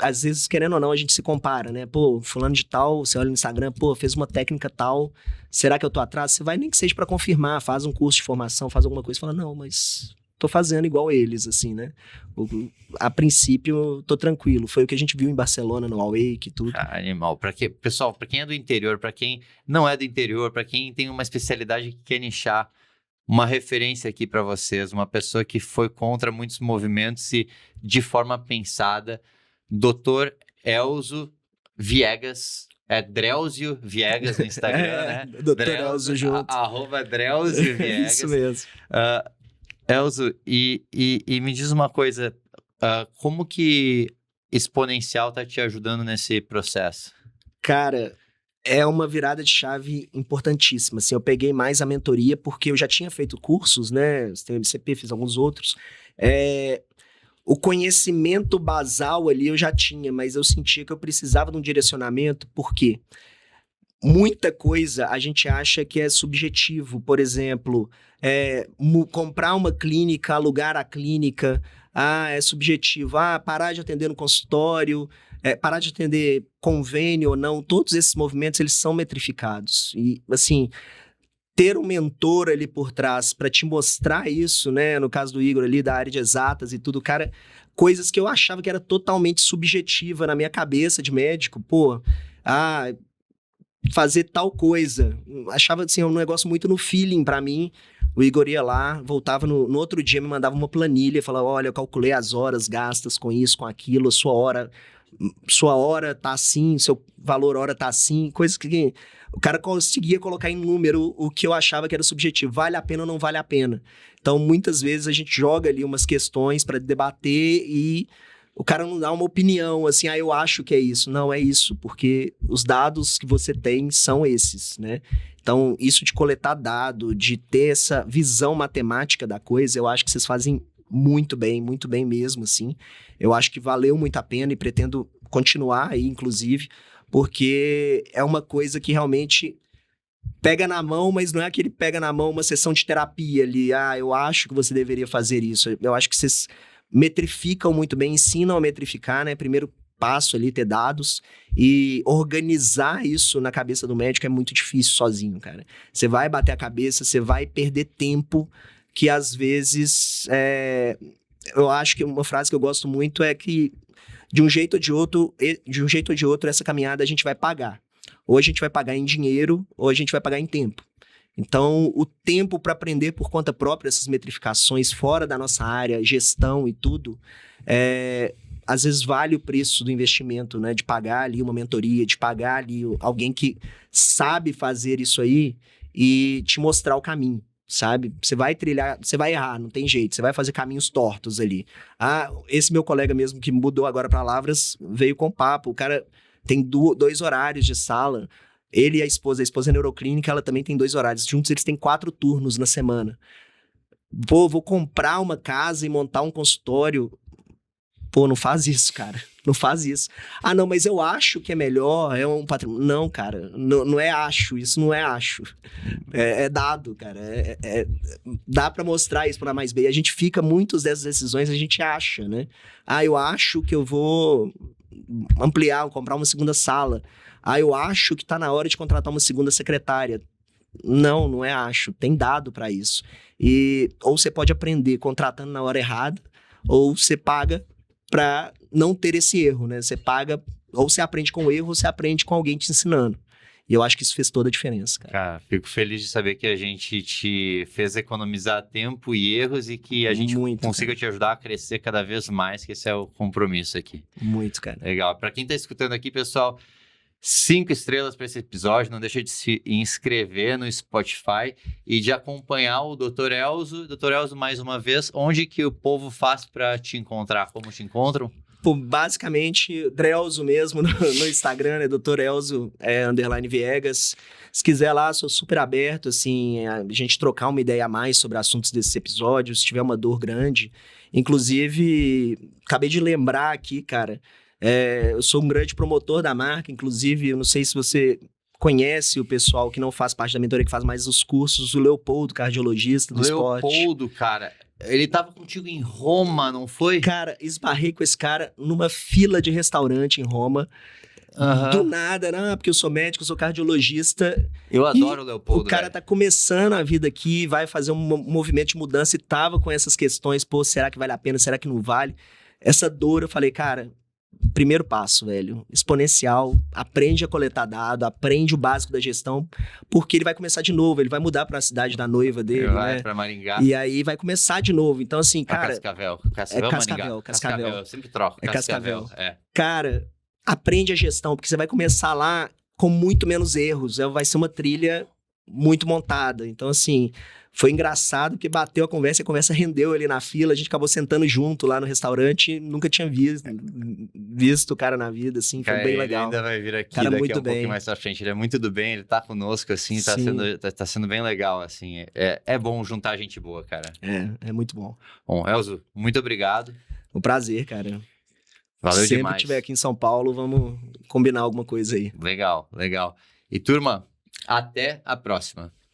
Às vezes, querendo ou não, a gente se compara, né? Pô, fulano de tal, você olha no Instagram, pô, fez uma técnica tal, será que eu tô atrás? Você vai nem que seja pra confirmar, faz um curso de formação, faz alguma coisa e fala, não, mas tô fazendo igual eles, assim, né? A princípio, tô tranquilo. Foi o que a gente viu em Barcelona, no Awake e tudo. Animal. Pessoal, pra quem é do interior, pra quem não é do interior, pra quem tem uma especialidade que quer nichar, uma referência aqui pra vocês, uma pessoa que foi contra muitos movimentos e de forma pensada, Dr. Elzo Viegas. É Drelzio Viegas no Instagram, né? Dr. Elzo junto. @Drelzio Viegas. Isso mesmo. Elzo, e me diz uma coisa, como que Exponencial tá te ajudando nesse processo? Cara, é uma virada de chave importantíssima. Assim, eu peguei mais a mentoria porque eu já tinha feito cursos, né? Tem MCP, fiz alguns outros. O conhecimento basal ali eu já tinha, mas eu sentia que eu precisava de um direcionamento, por quê? muita coisa a gente acha que é subjetivo. Por exemplo, comprar uma clínica, alugar a clínica, é subjetivo. Parar de atender no consultório, parar de atender convênio ou não. Todos esses movimentos, eles são metrificados. E, assim, ter um mentor ali por trás para te mostrar isso, né? No caso do Igor ali, da área de exatas e tudo, cara, coisas que eu achava que era totalmente subjetiva na minha cabeça de médico. Pô, fazer tal coisa. Achava, assim, um negócio muito no feeling pra mim. O Igor ia lá, voltava no outro dia, me mandava uma planilha, falava, olha, eu calculei as horas gastas com isso, com aquilo, sua hora tá assim, seu valor hora tá assim, coisas que o cara conseguia colocar em número o que eu achava que era subjetivo, vale a pena ou não vale a pena. Então, muitas vezes a gente joga ali umas questões para debater e o cara não dá uma opinião, assim, eu acho que é isso. Não, é isso, porque os dados que você tem são esses, né? Então, isso de coletar dado, de ter essa visão matemática da coisa, eu acho que vocês fazem muito bem mesmo, assim. Eu acho que valeu muito a pena e pretendo continuar aí, inclusive, porque é uma coisa que realmente pega na mão, mas não é aquele pega na mão uma sessão de terapia ali. Eu acho que você deveria fazer isso. Eu acho que vocês metrificam muito bem, ensinam a metrificar, né? Primeiro passo ali, ter dados e organizar isso na cabeça do médico é muito difícil sozinho, cara. Você vai bater a cabeça, você vai perder tempo que às vezes, eu acho que uma frase que eu gosto muito é que de um jeito ou de outro, essa caminhada a gente vai pagar. Ou a gente vai pagar em dinheiro, ou a gente vai pagar em tempo. Então, o tempo para aprender por conta própria essas metrificações fora da nossa área, gestão e tudo, às vezes vale o preço do investimento, né? De pagar ali uma mentoria, de pagar ali alguém que sabe fazer isso aí e te mostrar o caminho, sabe? Você vai trilhar, você vai errar, não tem jeito, você vai fazer caminhos tortos ali. Esse meu colega mesmo que mudou agora para Lavras veio com papo, o cara tem 2 horários de sala. Ele e a esposa é neuroclínica, ela também tem 2 horários. Juntos eles têm 4 turnos na semana. Pô, vou comprar uma casa e montar um consultório. Pô, não faz isso, cara. Não faz isso. Não, mas eu acho que é melhor, é um patrimônio. Não, cara, não é acho, isso não é acho. É dado, cara. Dá pra mostrar isso pra mais bem. A gente fica, muitas dessas decisões, a gente acha, né? Eu acho que eu vou ampliar, comprar uma segunda sala. Eu acho que tá na hora de contratar uma segunda secretária. Não é acho. Tem dado pra isso. Ou você pode aprender contratando na hora errada, ou você paga pra não ter esse erro, né? Você paga, ou você aprende com o erro, ou você aprende com alguém te ensinando. E eu acho que isso fez toda a diferença, cara. Cara, fico feliz de saber que a gente te fez economizar tempo e erros e que a gente consiga te ajudar a crescer cada vez mais, que esse é o compromisso aqui. Muito, cara. Legal. Pra quem tá escutando aqui, pessoal, 5 estrelas para esse episódio, não deixa de se inscrever no Spotify e de acompanhar o Dr. Elzo. Dr. Elzo, mais uma vez, onde que o povo faz para te encontrar? Como te encontram? Pô, basicamente, Drelzo mesmo no Instagram, né? Dr. Elzo _Viegas. Se quiser lá, sou super aberto, assim, a gente trocar uma ideia a mais sobre assuntos desses episódios, se tiver uma dor grande. Inclusive, acabei de lembrar aqui, cara, eu sou um grande promotor da marca, inclusive, eu não sei se você conhece o pessoal que não faz parte da mentoria, que faz mais os cursos, o Leopoldo, cardiologista do esporte. Leopoldo, cara, ele tava contigo em Roma, não foi? Cara, esbarrei com esse cara numa fila de restaurante em Roma. Do nada, porque eu sou médico, eu sou cardiologista. Eu adoro o Leopoldo. O cara tá começando a vida aqui, vai fazer um movimento de mudança e tava com essas questões, pô, será que vale a pena, será que não vale? Essa dor, eu falei, cara, primeiro passo, velho, exponencial, aprende a coletar dado, aprende o básico da gestão, porque ele vai começar de novo, ele vai mudar para a cidade da noiva dele, vai para Maringá. E aí vai começar de novo, então assim, cara... Cascavel, Cascavel. Eu sempre troco, Cascavel. Cara, aprende a gestão, porque você vai começar lá com muito menos erros, vai ser uma trilha muito montada, então assim... Foi engraçado porque bateu a conversa rendeu ali na fila, a gente acabou sentando junto lá no restaurante, nunca tinha visto o cara na vida, assim, foi bem legal. Ele ainda vai vir aqui daqui a um pouquinho mais pra frente, ele é muito do bem, ele tá conosco, assim, tá sendo bem legal, assim, é bom juntar gente boa, cara. É muito bom. Bom, Elzo, muito obrigado. Um prazer, cara. Valeu demais. Sempre estiver aqui em São Paulo, vamos combinar alguma coisa aí. Legal. E turma, até a próxima.